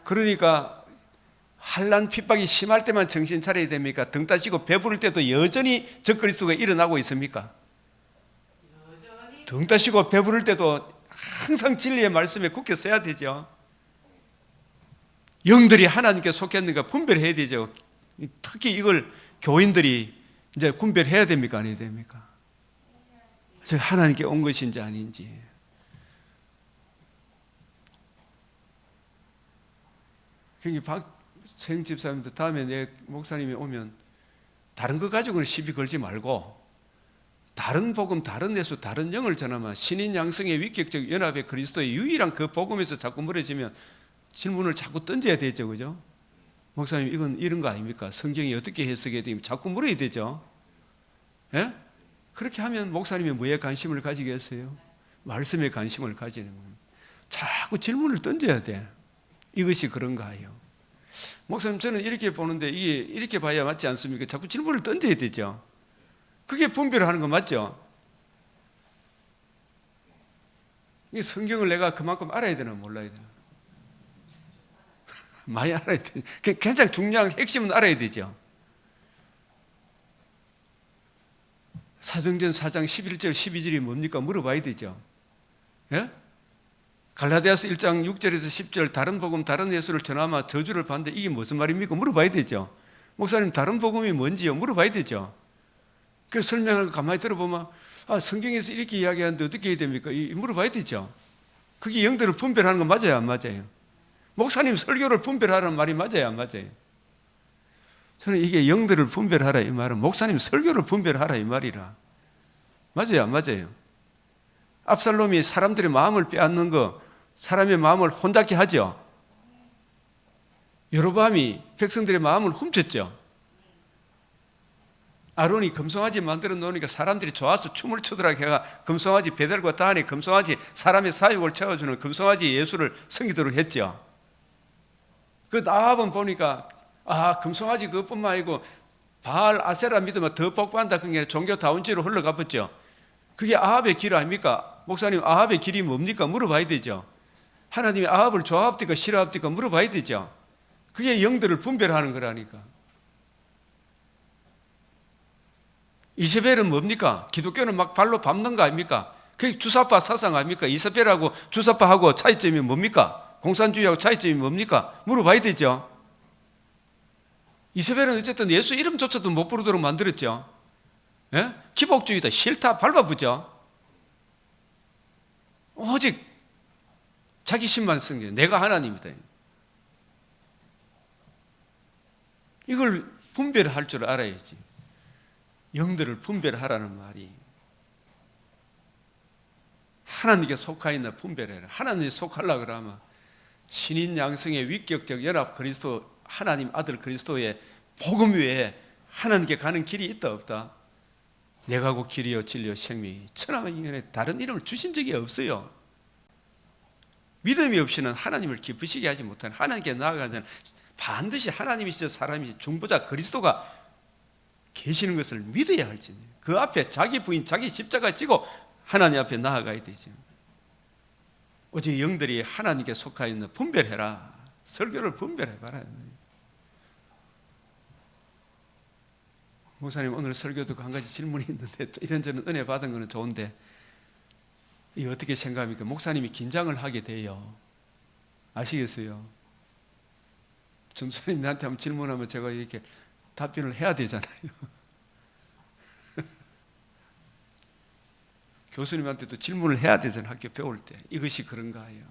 그러니까 환난 핍박이 심할 때만 정신 차려야 됩니까? 등 따시고 배부를 때도 여전히 적그리스도가 일어나고 있습니까? 등 따시고 배부를 때도 항상 진리의 말씀에 굳게 써야 되죠. 영들이 하나님께 속했는가 분별해야 되죠. 특히 이걸 교인들이 이제 분별해야 됩니까? 아니야 됩니까? 하나님께 온 것인지 아닌지. 그러니까 박세영 집사님도 다음에 내 목사님이 오면 다른 거 가지고는 시비 걸지 말고 다른 복음, 다른 예수, 다른 영을 전하면 신인 양성의 위격적 연합의 그리스도의 유일한 그 복음에서 자꾸 멀어지면 질문을 자꾸 던져야 되죠, 그죠? 목사님, 이건 이런 거 아닙니까? 성경이 어떻게 해석해야 됩니까? 자꾸 물어야 되죠. 예? 그렇게 하면 목사님이 뭐에 관심을 가지겠어요? 말씀에 관심을 가지는 거예요. 자꾸 질문을 던져야 돼. 이것이 그런가요? 목사님, 저는 이렇게 보는데 이게 이렇게 봐야 맞지 않습니까? 자꾸 질문을 던져야 되죠. 그게 분별하는 거 맞죠? 이 성경을 내가 그만큼 알아야 되나 몰라야 되나? 많이 알아야 돼. 가장 중요한 핵심은 알아야 되죠. 사도행전 4장 11절 12절이 뭡니까? 물어봐야 되죠. 예? 갈라디아서 1장 6절에서 10절 다른 복음, 다른 예수를 전하면 저주를 받는데 이게 무슨 말입니까? 물어봐야 되죠. 목사님, 다른 복음이 뭔지요? 물어봐야 되죠. 그래서 설명을 가만히 들어보면 성경에서 이렇게 이야기하는데 어떻게 해야 됩니까? 물어봐야 되죠. 그게 영들을 분별하는 거 맞아요, 안 맞아요? 목사님 설교를 분별하라는 말이 맞아요, 안 맞아요? 저는 이게 영들을 분별하라 이 말은 목사님 설교를 분별하라 이 말이라. 맞아요, 안 맞아요? 압살롬이 사람들의 마음을 빼앗는 거, 사람의 마음을 혼잡게 하죠. 여로보암이 백성들의 마음을 훔쳤죠. 아론이 금송아지 만들어 놓으니까 사람들이 좋아서 춤을 추더라 해가 금송아지 베델과 다한이 금송아지 사람의 사욕을 채워주는 금송아지 예수를 섬기도록 했죠. 그 나합은 보니까 금송아지 그것뿐만 아니고 바알 아세라 믿으면 더 복받는다. 그게 종교 다운지로 흘러가 버죠. 그게 아합의 길 아닙니까? 목사님, 아합의 길이 뭡니까? 물어봐야 되죠. 하나님이 아합을 좋아합니까? 싫어합니까? 물어봐야 되죠. 그게 영들을 분별하는 거라니까. 이세벨은 뭡니까? 기독교는 막 발로 밟는 거 아닙니까? 그게 주사파 사상 아닙니까? 이세벨하고 주사파하고 차이점이 뭡니까? 공산주의하고 차이점이 뭡니까? 물어봐야 되죠. 이세벨은 어쨌든 예수 이름조차도 못 부르도록 만들었죠. 예? 기복주의다, 싫다, 밟아보죠. 오직 자기 신만 쓴 게 내가 하나님이다. 이걸 분별할 줄 알아야지. 영들을 분별하라는 말이 하나님께 속하였나 분별해라. 하나님께 속하려고 그러면 신인 양성의 위격적 연합 그리스도 하나님 아들 그리스도의 복음 외에 하나님께 가는 길이 있다 없다? 내가 곧 길이요 진리요 생명이 천하만 인간에 다른 이름을 주신 적이 없어요. 믿음이 없이는 하나님을 기쁘시게 하지 못하는, 하나님께 나아가는 자는 반드시 하나님이시죠 사람이 중보자 그리스도가 계시는 것을 믿어야 할지니 그 앞에 자기 부인 자기 십자가 지고 하나님 앞에 나아가야 되죠. 오직 영들이 하나님께 속하여 있는 분별해라. 설교를 분별해봐라. 목사님, 오늘 설교 듣고 한 가지 질문이 있는데 이런저런 은혜 받은 거는 좋은데 이 어떻게 생각합니까? 목사님이 긴장을 하게 돼요. 아시겠어요? 전사님 나한테 한번 질문하면 제가 이렇게 답변을 해야 되잖아요. 교수님한테도 질문을 해야 되잖아요. 학교 배울 때. 이것이 그런가요?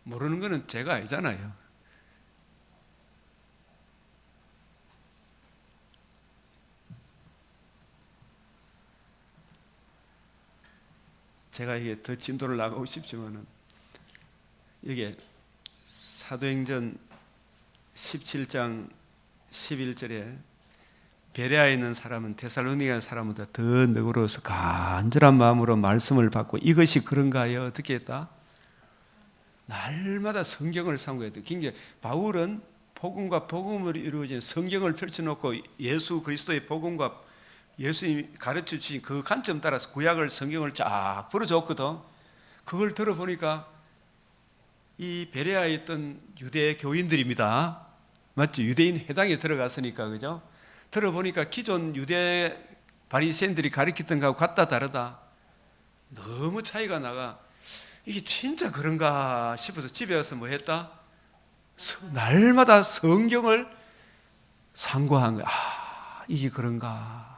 모르는 거는 제가 알잖아요. 제가 이게 더 진도를 나가고 싶지만은 이게 사도행전 17장 11절에 베레아에 있는 사람은 데살로니가 사람보다 더 너그러워서 간절한 마음으로 말씀을 받고 이것이 그런가요? 어떻게 했다? 날마다 성경을 상고했다. 그러니까 바울은 복음과 복음으로 이루어진 성경을 펼쳐놓고 예수 그리스도의 복음과 예수님이 가르쳐 주신 그 관점 따라서 구약을 성경을 쫙 풀어줬거든. 그걸 들어보니까 이 베레아에 있던 유대 교인들입니다. 맞죠? 유대인 회당에 들어갔으니까, 그죠? 들어보니까 기존 유대 바리새인들이 가르쳤던 것하고 같다 다르다. 너무 차이가 나가. 이게 진짜 그런가 싶어서 집에 와서 뭐 했다? 날마다 성경을 상고한 거야. 아, 이게 그런가?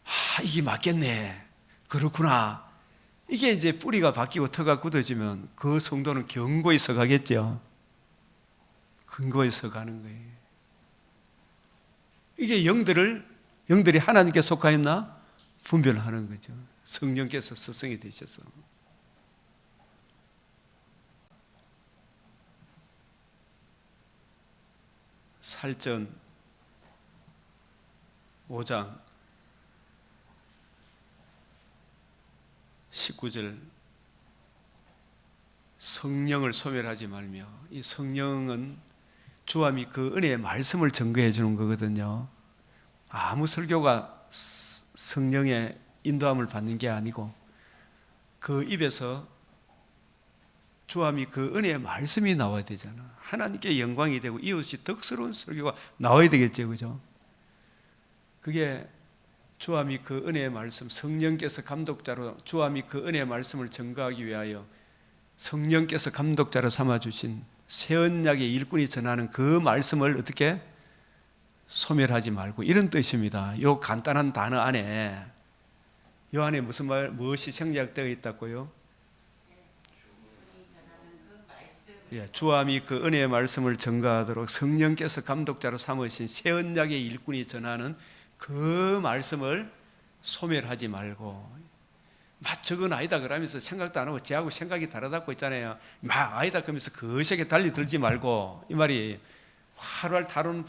아, 이게 맞겠네. 그렇구나. 이게 이제 뿌리가 바뀌고 터가 굳어지면 그 성도는 견고히 서가겠죠. 근거에 서가는 거예요. 이게 영들이 하나님께 속하였나? 분별하는 거죠. 성령께서 스승이 되셔서. 살전 5장 19절 성령을 소멸하지 말며, 이 성령은 주와 및 그 은혜의 말씀을 증거해 주는 거거든요. 아무 설교가 성령의 인도함을 받는 게 아니고 그 입에서 주와 및 그 은혜의 말씀이 나와야 되잖아. 하나님께 영광이 되고 이웃이 덕스러운 설교가 나와야 되겠죠, 그죠? 그게 주와 및 그 은혜의 말씀, 성령께서 감독자로 주와 및 그 은혜의 말씀을 증거하기 위하여 성령께서 감독자로 삼아주신 새 언약의 일꾼이 전하는 그 말씀을 어떻게 소멸하지 말고, 이런 뜻입니다. 요 간단한 단어 안에, 요 안에 무엇이 생략되어 있다고요? 예, 주와 및 그 은혜의 말씀을 증거하도록 성령께서 감독자로 삼으신 새 언약의 일꾼이 전하는 그 말씀을 소멸하지 말고, 막 저건 아니다 그러면서 생각도 안 하고 쟤하고 생각이 다르다고 있잖아요. 막 아니다 그러면서 거시하게 달리 들지 말고, 이 말이 활활 타는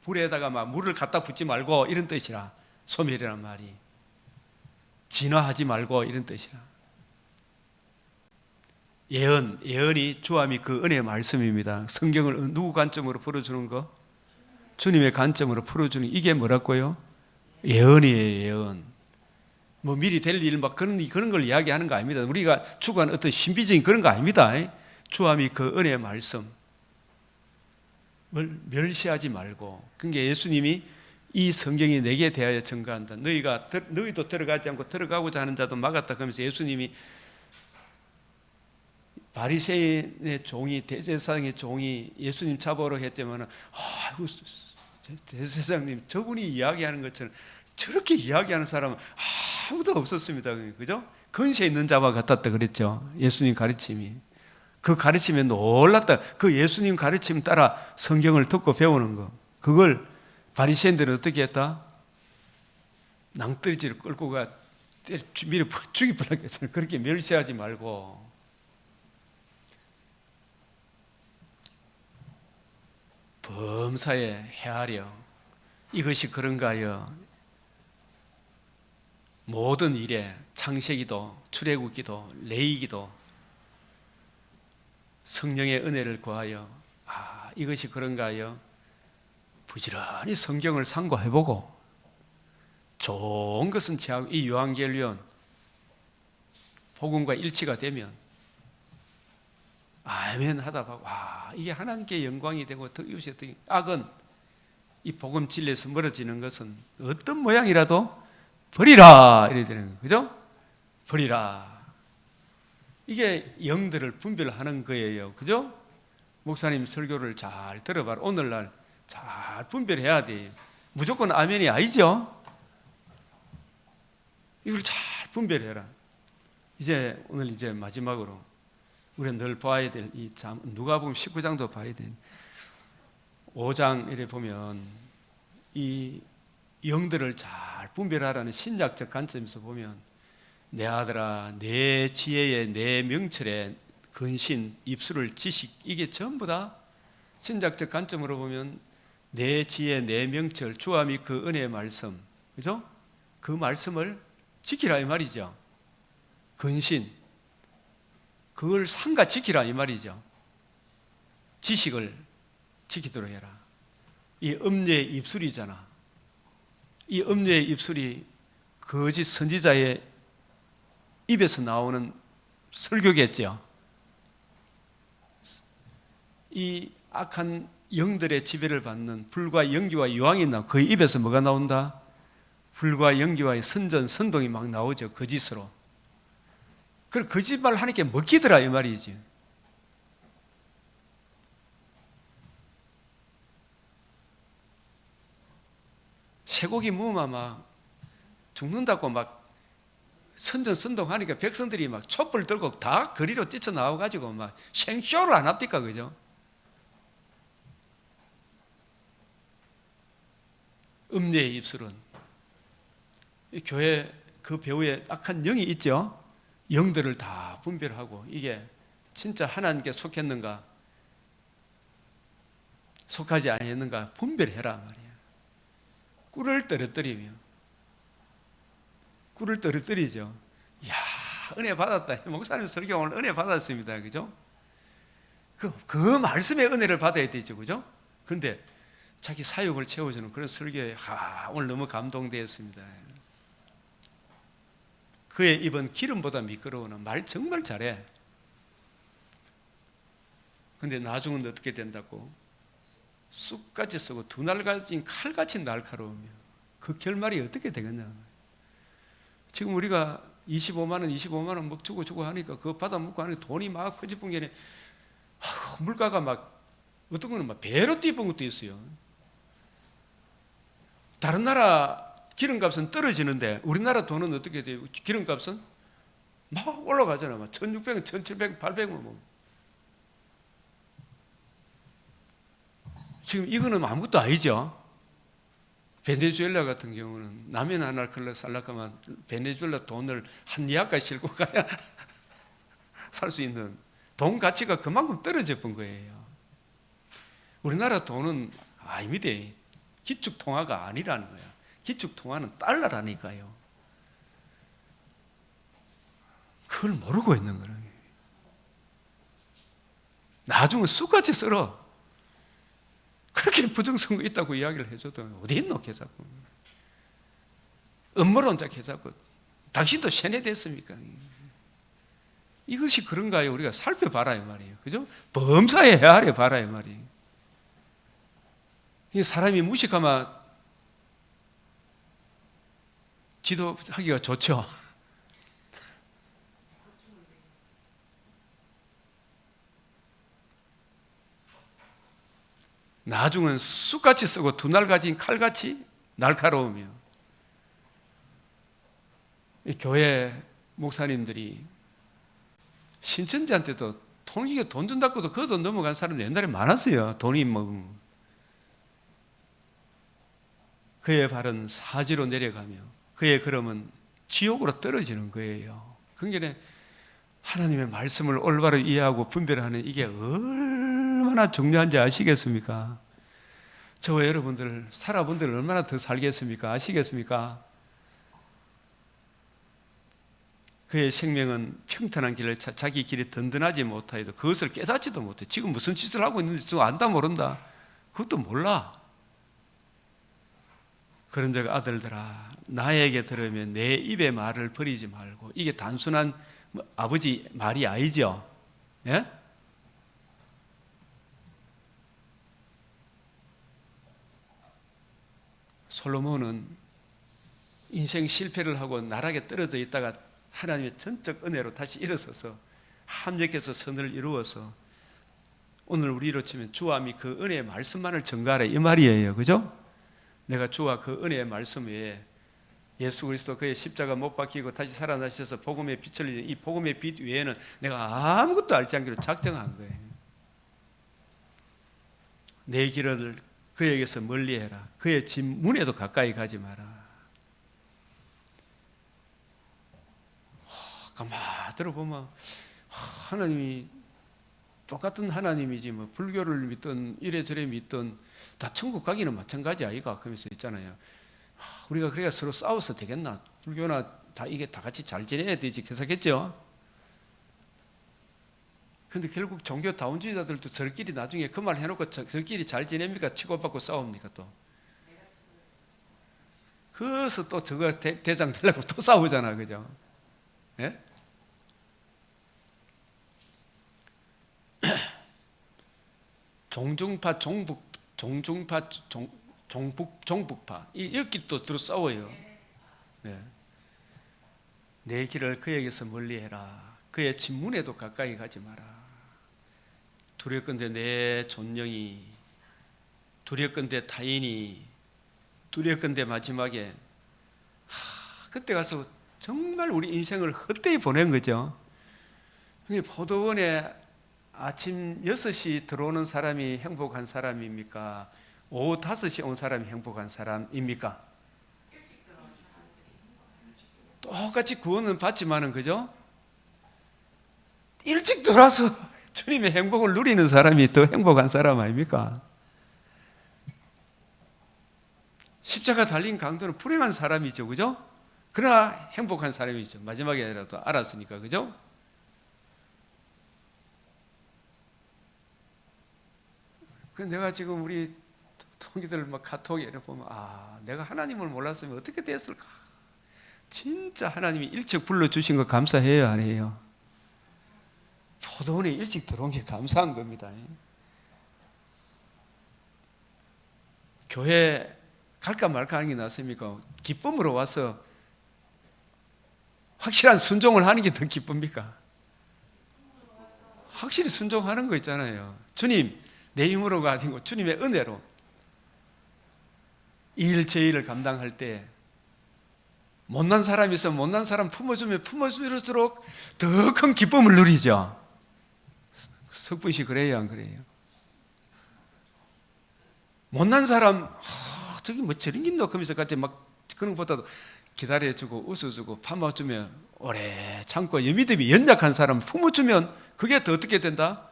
불에다가 막 물을 갖다 붓지 말고, 이런 뜻이라. 소멸이란 말이 진화하지 말고, 이런 뜻이라. 예언이 주와 및 그 은혜의 말씀입니다. 성경을 누구 관점으로 풀어주는 거? 주님의 관점으로 풀어주는, 이게 뭐라고요? 예언이에요. 예언. 뭐 미리 될 일 막 그런 걸 이야기하는 거 아닙니다. 우리가 추구하는 어떤 신비적인 그런 거 아닙니다. 주와 및 그 은혜의 말씀을 멸시하지 말고. 그러니까 예수님이 이 성경이 내게 대하여 증거한다. 너희도 들어가지 않고 들어가고자 하는 자도 막았다. 그러면서 예수님이 바리새인의 종이, 대제사장의 종이 예수님 잡아오러 했다면, 아이고 대제사장님, 저분이 이야기하는 것처럼 저렇게 이야기하는 사람은 아무도 없었습니다. 그죠? 근세 있는 자와 같았다 그랬죠. 예수님 가르침이. 그 가르침에 놀랐다. 그 예수님 가르침 따라 성경을 듣고 배우는 거. 그걸 바리새인들은 어떻게 했다? 낭떠러지를 끌고 가 밀어 죽이 뻔하겠어요. 그렇게 멸시하지 말고. 범사에 헤아려. 이것이 그런가요? 모든 일에 창세기도 출애굽기도 레위기도 성령의 은혜를 구하여, 이것이 그런가요? 부지런히 성경을 상고해보고, 좋은 것은 제하고 이 요한계시록 복음과 일치가 되면 아멘 하다 보고, 이게 하나님께 영광이 되고 악은 이 복음 진리에서 멀어지는 것은 어떤 모양이라도 버리라 이래야 되는 거예요. 그죠? 버리라. 이게 영들을 분별하는 거예요. 그죠? 목사님 설교를 잘 들어봐라. 오늘날 잘 분별해야 돼요. 무조건 아멘이 아니죠? 이걸 잘 분별해라. 오늘 마지막으로 우리가 늘 봐야 될 이 누가복음 19장도 봐야 돼. 5장 이래 보면 이 영들을 잘 분별하라는 신약적 관점에서 보면 내 아들아 내 지혜에 내 명철에 근신 입술을 지식 이게 전부 다 신약적 관점으로 보면 내 지혜 내 명철 주와 및 그 은혜의 말씀 그죠? 그 말씀을 지키라 이 말이죠. 근신 그걸 삼가 지키라 이 말이죠. 지식을 지키도록 해라. 이 음녀의 입술이잖아. 이 음녀의 입술이 거짓 선지자의 입에서 나오는 설교겠죠. 이 악한 영들의 지배를 받는 불과 연기와 유황이 그 입에서 뭐가 나온다? 불과 연기와 선전, 선동이 막 나오죠. 거짓으로. 그리고 거짓말 하니까 먹히더라 이 말이지. 쇠고기 무마 막 죽는다고 막 선전 선동하니까 백성들이 막 촛불 들고 다 거리로 뛰쳐나와가지고 막 생쇼를 안 합니까 그죠? 음녀의 입술은 교회 그 배후에 악한 영이 있죠. 영들을 다 분별하고 이게 진짜 하나님께 속했는가 속하지 아니했는가 분별해라 말이야. 꿀을 떨어뜨리죠. 이야 은혜 받았다. 목사님 설교 오늘 은혜 받았습니다. 그죠? 그 말씀의 은혜를 받아야 되죠. 그죠? 그런데 자기 사욕을 채워주는 그런 설교에 오늘 너무 감동되었습니다. 그의 입은 기름보다 미끄러우는 말 정말 잘해. 근데 나중은 어떻게 된다고? 쑥같이 쓰고 두 날 가진 칼같이 날카로우며 그 결말이 어떻게 되겠냐. 지금 우리가 25만 원 막 주고 하니까 그거 받아 먹고 하니까 돈이 막 커지분 게 물가가 막 어떤 거는 막 배로 뛰어본 것도 있어요. 다른 나라 기름값은 떨어지는데 우리나라 돈은 어떻게 돼요? 기름값은 막 올라가잖아. 막 1600원, 1700원, 800원 뭐. 지금 이거는 아무것도 아니죠. 베네수엘라 같은 경우는 라면 하나 살라가면 베네수엘라 돈을 한 이하까지 싣고 가야 살 수 있는 돈 가치가 그만큼 떨어져 본 거예요. 우리나라 돈은 아닙니다. 기축통화가 아니라는 거야. 기축통화는 달러라니까요. 그걸 모르고 있는 거예요. 나중에 쑥같이 썰어. 그렇게 부정선거 있다고 이야기를 해줘도 어디 있노 개자꾸. 음모론자 개자꾸. 당신도 세뇌됐습니까? 이것이 그런가요? 우리가 살펴봐라 이 말이에요. 그죠? 범사에 헤아려 봐라 이 말이에요. 이 사람이 무식하면 지도하기가 좋죠. 나중은 쑥같이 쓰고 두 날 가진 칼같이 날카로우며 이 교회 목사님들이 신천지한테도 돈 준다고도 그 돈 넘어간 사람들 옛날에 많았어요. 돈이 뭐 그의 발은 사지로 내려가며 그의 걸음은 지옥으로 떨어지는 거예요. 그러니까 하나님의 말씀을 올바로 이해하고 분별하는 이게 얼마나 중요한지 아시겠습니까? 저와 여러분들 살아본들 얼마나 더 살겠습니까? 아시겠습니까? 그의 생명은 평탄한 길을 자기 길이 든든하지 못하여도 그것을 깨닫지도 못해. 지금 무슨 짓을 하고 있는지 저거 안다 모른다. 그것도 몰라. 그런즉 아들들아 나에게 들으면 내 입의 말을 버리지 말고. 이게 단순한 아버지 말이 아니죠. 예? 솔로몬은 인생 실패를 하고 나락에 떨어져 있다가 하나님의 전적 은혜로 다시 일어서서 합력해서 선을 이루어서 오늘 우리로 치면 주함이 그 은혜의 말씀만을 전가하라 이 말이에요. 그죠? 내가 주와 그 은혜의 말씀 외에 예수 그리스도 그의 십자가 못 박히고 다시 살아나셔서 복음의 빛을 이 복음의 빛 외에는 내가 아무것도 알지 않기로 작정한 거예요. 내 길을 그에게서 멀리해라. 그의 집 문에도 가까이 가지 마라. 가만 들어보면 하나님이 똑같은 하나님이지 뭐 불교를 믿든 이래저래 믿든 다 천국 가기는 마찬가지 아이가 그러면서 있잖아요. 우리가 그래야 서로 싸워서 되겠나? 불교나 다 이게 다 같이 잘 지내야 되지 그렇겠죠? 근데 결국 종교 다운주의자들도 저끼리 나중에 그 말 해놓고 저끼리 잘 지냅니까? 치고받고 싸웁니까 또? 그래서 또 저거 대장 되려고 또 싸우잖아, 그죠? 예? 종중파, 종중파, 종북파 여기 또 들어 싸워요. 네. 내 길을 그에게서 멀리해라. 그의 집문에도 가까이 가지 마라. 두렵건대 내 존령이, 두렵건대 타인이, 두렵건대 마지막에 그때 가서 정말 우리 인생을 헛되이 보낸 거죠. 포도원에 아침 6시 들어오는 사람이 행복한 사람입니까? 오후 5시 온 사람이 행복한 사람입니까? 똑같이 구원은 받지만은 그죠? 일찍 돌아서 주님의 행복을 누리는 사람이 더 행복한 사람 아닙니까? 십자가 달린 강도는 불행한 사람이죠, 그죠? 그러나 행복한 사람이죠. 마지막에라도 알았으니까, 그죠? 그 내가 지금 우리 동기들 막 카톡에 보면 내가 하나님을 몰랐으면 어떻게 됐을까? 진짜 하나님이 일찍 불러주신 거 감사해요, 안 해요? 포도원에 일찍 들어온 게 감사한 겁니다. 교회 갈까 말까 하는 게 낫습니까? 기쁨으로 와서 확실한 순종을 하는 게 더 기쁩니까? 확실히 순종하는 거 있잖아요. 주님, 내 힘으로가 아니고 주님의 은혜로 이 일 저 일을 감당할 때 못난 사람이 있으면 못난 사람 품어주면 품어줄수록 더 큰 기쁨을 누리죠. 석부씨 그래요, 안 그래요? 못난 사람 저기 뭐 저런 긴 넣으면서 같이 막 그런 것보다도 기다려주고 웃어주고 파마주면 오래 참고 믿음이 연약한 사람 품어주면 그게 더 어떻게 된다?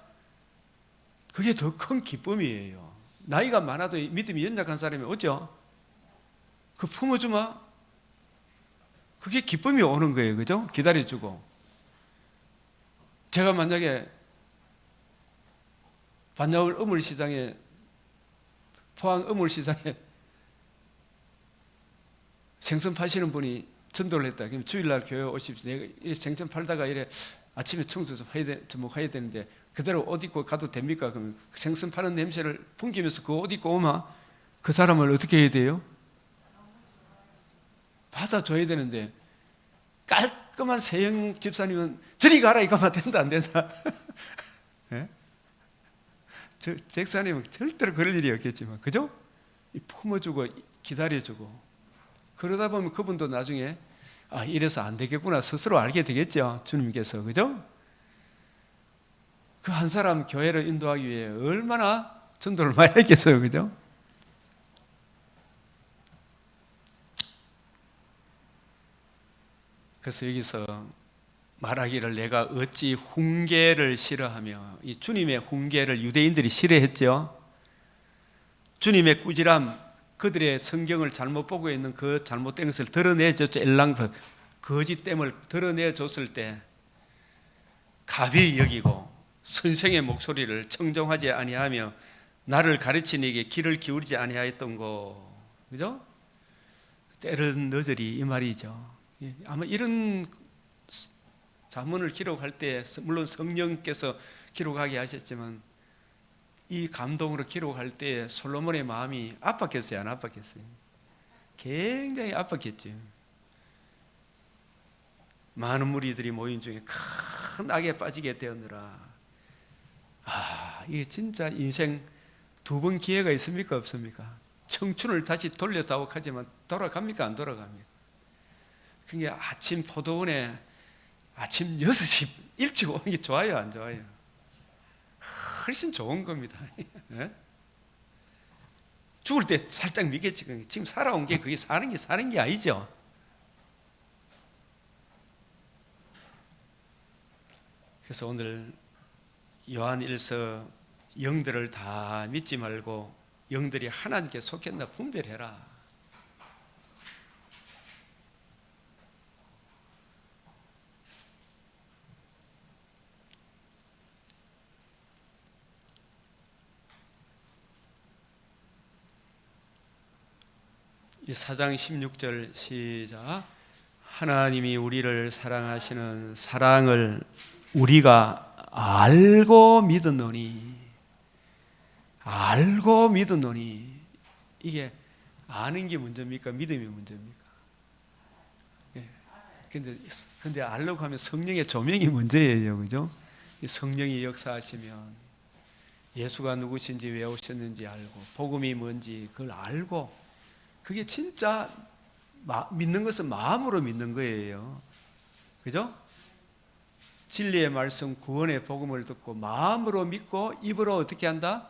그게 더 큰 기쁨이에요. 나이가 많아도 믿음이 연약한 사람이 어쩌? 그 품어주마 그게 기쁨이 오는 거예요, 그죠? 기다려주고. 제가 만약에 반야울 어물시장에 포항 어물시장에 생선 파시는 분이 전도를 했다. 그럼 주일날 교회 오십시오. 내가 생선 팔다가 이래 아침에 청소 좀 해야 되는데 그대로 옷 입고 가도 됩니까? 그러면 생선 파는 냄새를 풍기면서 그 옷 입고 오면 그 사람을 어떻게 해야 돼요? 받아줘야 되는데 깔끔한 세영 집사님은 저리 가라 이거만 된다 안 된다? 네? 저 집사님은 절대로 그럴 일이 없겠지만 그죠? 품어주고 기다려주고 그러다 보면 그분도 나중에 이래서 안 되겠구나 스스로 알게 되겠죠. 주님께서 그죠? 그 한 사람 교회를 인도하기 위해 얼마나 전도를 많이 했겠어요, 그죠? 그래서 여기서 말하기를 내가 어찌 훈계를 싫어하며 이 주님의 훈계를 유대인들이 싫어했죠. 주님의 꾸지람 그들의 성경을 잘못 보고 있는 그 잘못된 것을 드러내줬죠. 엘랑프 거짓됨을 드러내줬을 때 가벼이 여기고 선생의 목소리를 청종하지 아니하며 나를 가르치는 이에게 귀를 기울이지 아니하였던 거, 그죠? 때른 너저리 이 말이죠. 아마 이런 자문을 기록할 때 물론 성령께서 기록하게 하셨지만 이 감동으로 기록할 때 솔로몬의 마음이 아팠겠어요, 안 아팠겠어요? 굉장히 아팠겠죠. 많은 무리들이 모인 중에 큰 악에 빠지게 되었느라. 이게 진짜 인생 두 번 기회가 있습니까 없습니까? 청춘을 다시 돌렸다고 하지만 돌아갑니까 안 돌아갑니까? 그게 아침 포도원에 아침 6시 일찍 오는 게 좋아요 안 좋아요? 훨씬 좋은 겁니다. 예? 죽을 때 살짝 믿겠지. 지금 살아온 게 그게 사는 게 아니죠. 그래서 오늘 요한 1서 영들을 다 믿지 말고 영들이 하나님께 속했나 분별해라. 이 4장 16절 시작. 하나님이 우리를 사랑하시는 사랑을 우리가 알고 믿었노니. 알고 믿었노니. 이게 아는 게 문제입니까? 믿음이 문제입니까? 예. 근데 알려고 하면 성령의 조명이 문제예요. 그죠? 성령이 역사하시면 예수가 누구신지 왜 오셨는지 알고 복음이 뭔지 그걸 알고 그게 진짜 믿는 것은 마음으로 믿는 거예요. 그죠? 진리의 말씀 구원의 복음을 듣고 마음으로 믿고 입으로 어떻게 한다?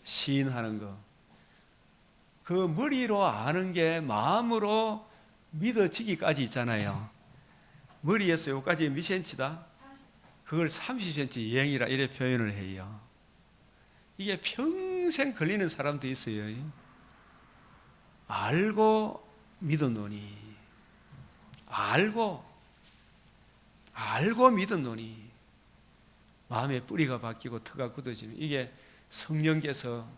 시인하는 거. 그 머리로 아는 게 마음으로 믿어지기까지 있잖아요. 머리에서 여기까지 몇 센치다? 그걸 30cm 여행이라 이래 표현을 해요. 이게 평생 걸리는 사람도 있어요. 알고 믿었노니. 알고 믿었노니. 마음의 뿌리가 바뀌고 터가 굳어지는 이게 성령께서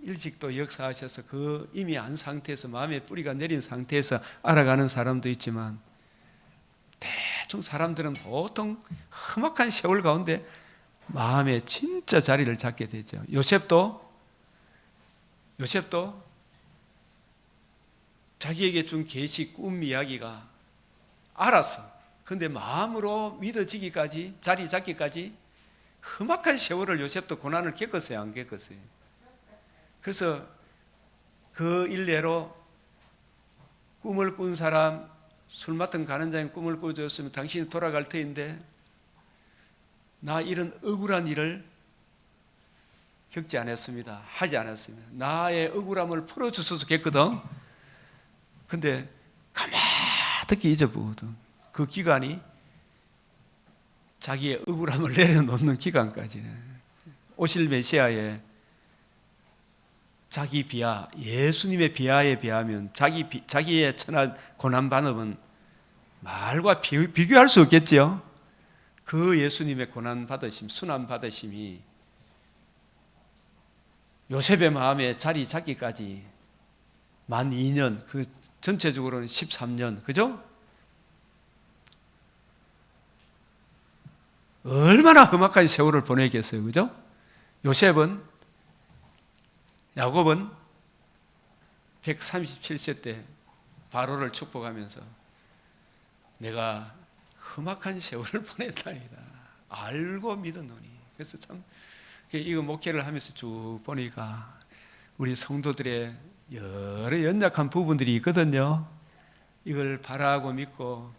일찍 또 역사하셔서 그 이미 안 상태에서 마음의 뿌리가 내린 상태에서 알아가는 사람도 있지만 대충 사람들은 보통 험악한 세월 가운데 마음에 진짜 자리를 잡게 되죠. 요셉도 자기에게 준 계시 꿈 이야기가 알았어. 근데 마음으로 믿어지기까지 자리 잡기까지 험악한 세월을 요셉도 고난을 겪었어요 안 겪었어요? 그래서 그 일례로 꿈을 꾼 사람 술 맡은 가는 자인 꿈을 꾸었으면 당신이 돌아갈 터인데 나 이런 억울한 일을 겪지 않았습니다. 하지 않았습니다. 나의 억울함을 풀어주셔서 했거든. 근데 가만히 잊어보거든. 그 기간이 자기의 억울함을 내려놓는 기간까지는 오실 메시아의 자기 비하, 예수님의 비하에 비하면 자기의 천한 고난받음은 말과 비교할 수 없겠지요. 그 예수님의 고난받으심, 순환받으심이 요셉의 마음에 자리 잡기까지 만 2년, 그 전체적으로는 13년, 그죠? 얼마나 험악한 세월을 보내겠어요, 그죠? 야곱은 137세 때 바로를 축복하면서 내가 험악한 세월을 보냈다니다. 알고 믿었노니. 그래서 참 이거 목회를 하면서 쭉 보니까 우리 성도들의 여러 연약한 부분들이 있거든요. 이걸 바라고 믿고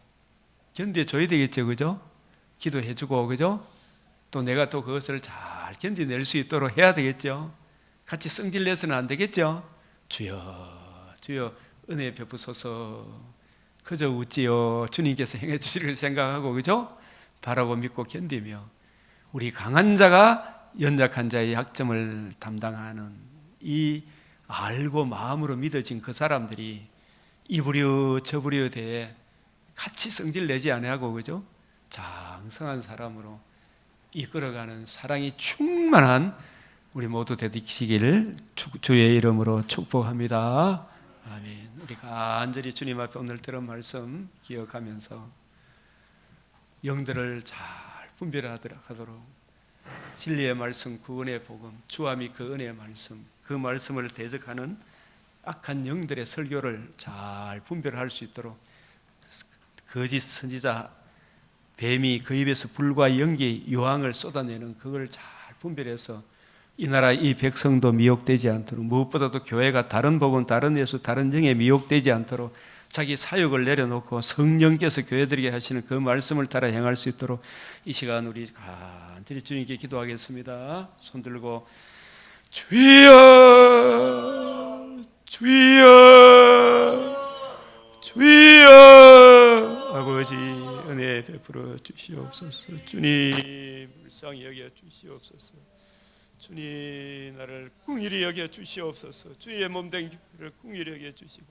견뎌줘야 되겠죠, 그죠? 기도해주고, 그죠? 또 내가 또 그것을 잘 견뎌낼 수 있도록 해야 되겠죠. 같이 성질내서는 안 되겠죠. 주여, 주여 은혜 베푸소서. 그저 웃지요. 주님께서 행해 주시리를 생각하고, 그죠? 바라고 믿고 견디며 우리 강한 자가 연약한 자의 약점을 담당하는 이 알고 마음으로 믿어진 그 사람들이 이부려 저부려 대해 같이 성질 내지 아니하고, 그죠? 장성한 사람으로 이끌어가는 사랑이 충만한 우리 모두 되시기를 주의 이름으로 축복합니다. 아멘. 우리 간절히 주님 앞에 오늘 들은 말씀 기억하면서 영들을 잘 분별하도록 진리의 말씀, 구원의 복음, 주와 및 그 은혜의 말씀, 그 말씀을 대적하는 악한 영들의 설교를 잘 분별할 수 있도록 거짓 선지자 뱀이 그 입에서 불과 연기 유황을 쏟아내는 그걸 잘 분별해서 이 나라 이 백성도 미혹되지 않도록, 무엇보다도 교회가 다른 복음, 다른 예수, 다른 영에 미혹되지 않도록 자기 사역을 내려놓고 성령께서 교회들에게 하시는 그 말씀을 따라 행할 수 있도록 이 시간 우리 간절히 주님께 기도하겠습니다. 손 들고 주여 주여 주여, 아버지 은혜 베풀어 주시옵소서. 주님 불쌍히 여겨 주시옵소서. 주님 나를 긍휼히 여겨 주시옵소서. 주의 몸된 교회를 긍휼히 여겨 주시고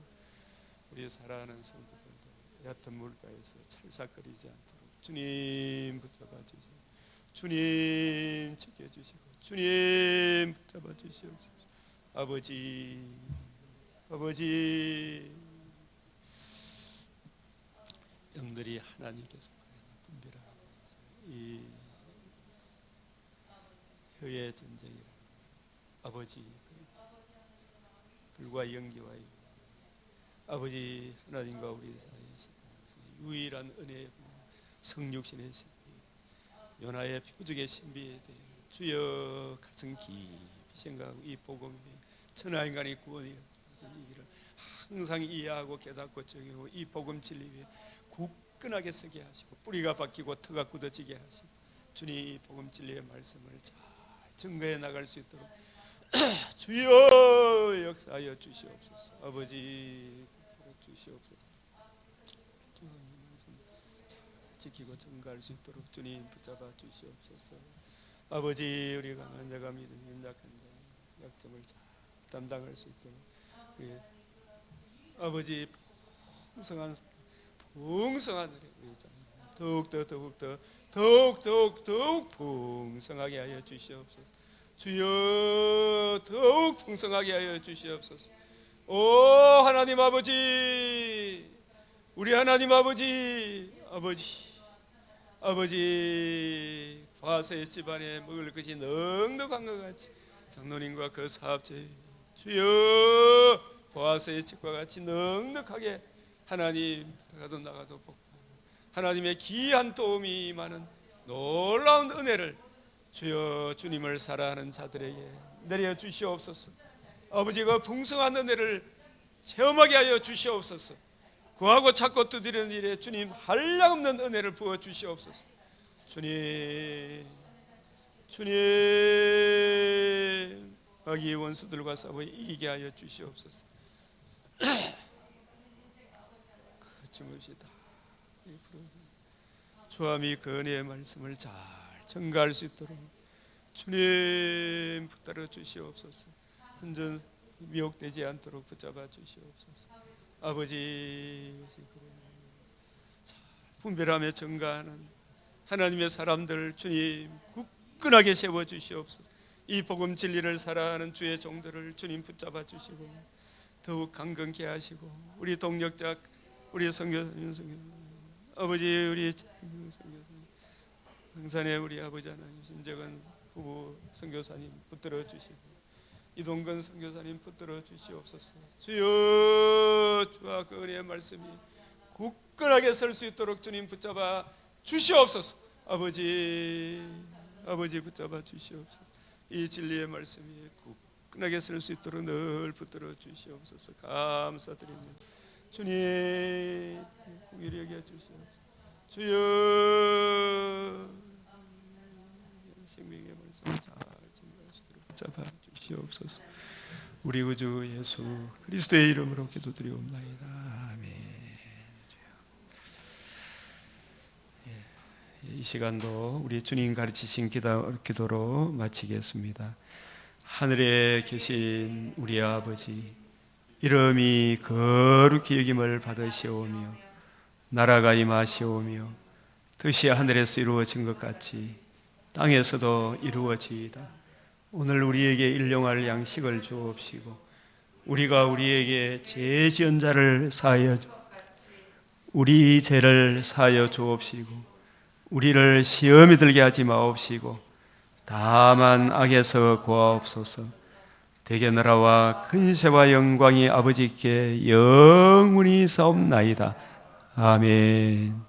우리 사랑하는 성도들도 얕은 물가에서 찰싹거리지 않도록 주님 붙잡아 주시고 주님 지켜주시고 주님 붙잡아 주시옵소서. 아버지 영들이 하나님께서 분별하고 이 혀의 전쟁이라 아버지 불과 연기와 아버지 하나님과 우리 사이에 유일한 은혜의 성육신의 신비 요나의 표적의 신비에 대해 주여 가슴 깊이 생각하고 이 복음이 천하인간의 구원이 이기를 항상 이해하고 깨닫고 적용하고 이 복음 진리 위에 굳건하게 서게 하시고 뿌리가 박히고 터가 굳어지게 하시고 주님 이 복음 진리의 말씀을 잘 증거해 나갈 수 있도록 주여 역사하여 주시옵소서. 아버지 주시옵소서. 지키고 증거할 수 있도록 주님 붙잡아 주시옵소서. 아버지 우리가 강한 자가 믿음이 연약한 자 약점을 잘 담당할 수 있도록 우리 아버지 풍성한 은혜 우리 더욱 풍성하게 하여 주시옵소서. 주여 더욱 풍성하게 하여 주시옵소서. 오 하나님 아버지 우리 하나님 아버지 과세의 집안에 먹을 것이 넉넉한 것 같이 장로님과 그 사업자의 주여 보아스의 집과 같이 넉넉하게 하나님 가도 나가도 복하고 하나님의 귀한 도움이 많은 놀라운 은혜를 주여 주님을 사랑하는 자들에게 내려 주시옵소서. 아버지가 풍성한 은혜를 체험하게 하여 주시옵소서. 구하고 찾고 두드리는 일에 주님 한량없는 은혜를 부어 주시옵소서. 주님 마귀의 원수들과 싸워 이기게 하여 주시옵소서. 그것이 다 주함이 그 은혜의 말씀을 잘 증거할 수 있도록 주님 붙들어 주시옵소서. 완전 미혹되지 않도록 붙잡아 주시옵소서. 아버지 분별하며 증거하는 하나님의 사람들 주님 굳건하게 세워 주시옵소서. 이 복음 진리를 살아가는 주의 종들을 주님 붙잡아 주시고 더욱 강건케 하시고 우리 동력자 우리 선교사님 아버지 우리 선교사님 흥산의 우리 아버지 하나님 신재건 부부 선교사님 붙들어 주시고 이동건 선교사님 붙들어 주시옵소서. 주여 주와 그 은혜의 말씀이 굳건하게 설 수 있도록 주님 붙잡아 주시옵소서. 아버지 붙잡아 주시옵소서. 이 진리의 말씀이 굳건하게 설 수 있도록 늘 붙들어 주시옵소서. 감사드립니다. 주님 공의를 여겨 주시옵소서. 주여 생명의 말씀을 잘 증거할 수 있도록 붙잡아 주시옵소서. 우리 구주 예수 그리스도의 이름으로 기도드리옵나이다. 아멘. 이 시간도 우리 주님 가르치신 기도로 마치겠습니다. 하늘에 계신 우리 아버지 이름이 거룩히 여김을 받으시오며 나라가 임하시오며 뜻이 하늘에서 이루어진 것 같이 땅에서도 이루어지이다. 오늘 우리에게 일용할 양식을 주옵시고 우리가 우리에게 죄 지은 자를 사하여 우리 죄를 사하여 주옵시고 우리를 시험에 들게 하지 마옵시고 다만 악에서 구하옵소서. 대개 나라와 근세와 영광이 아버지께 영원히 사옵나이다. 아멘.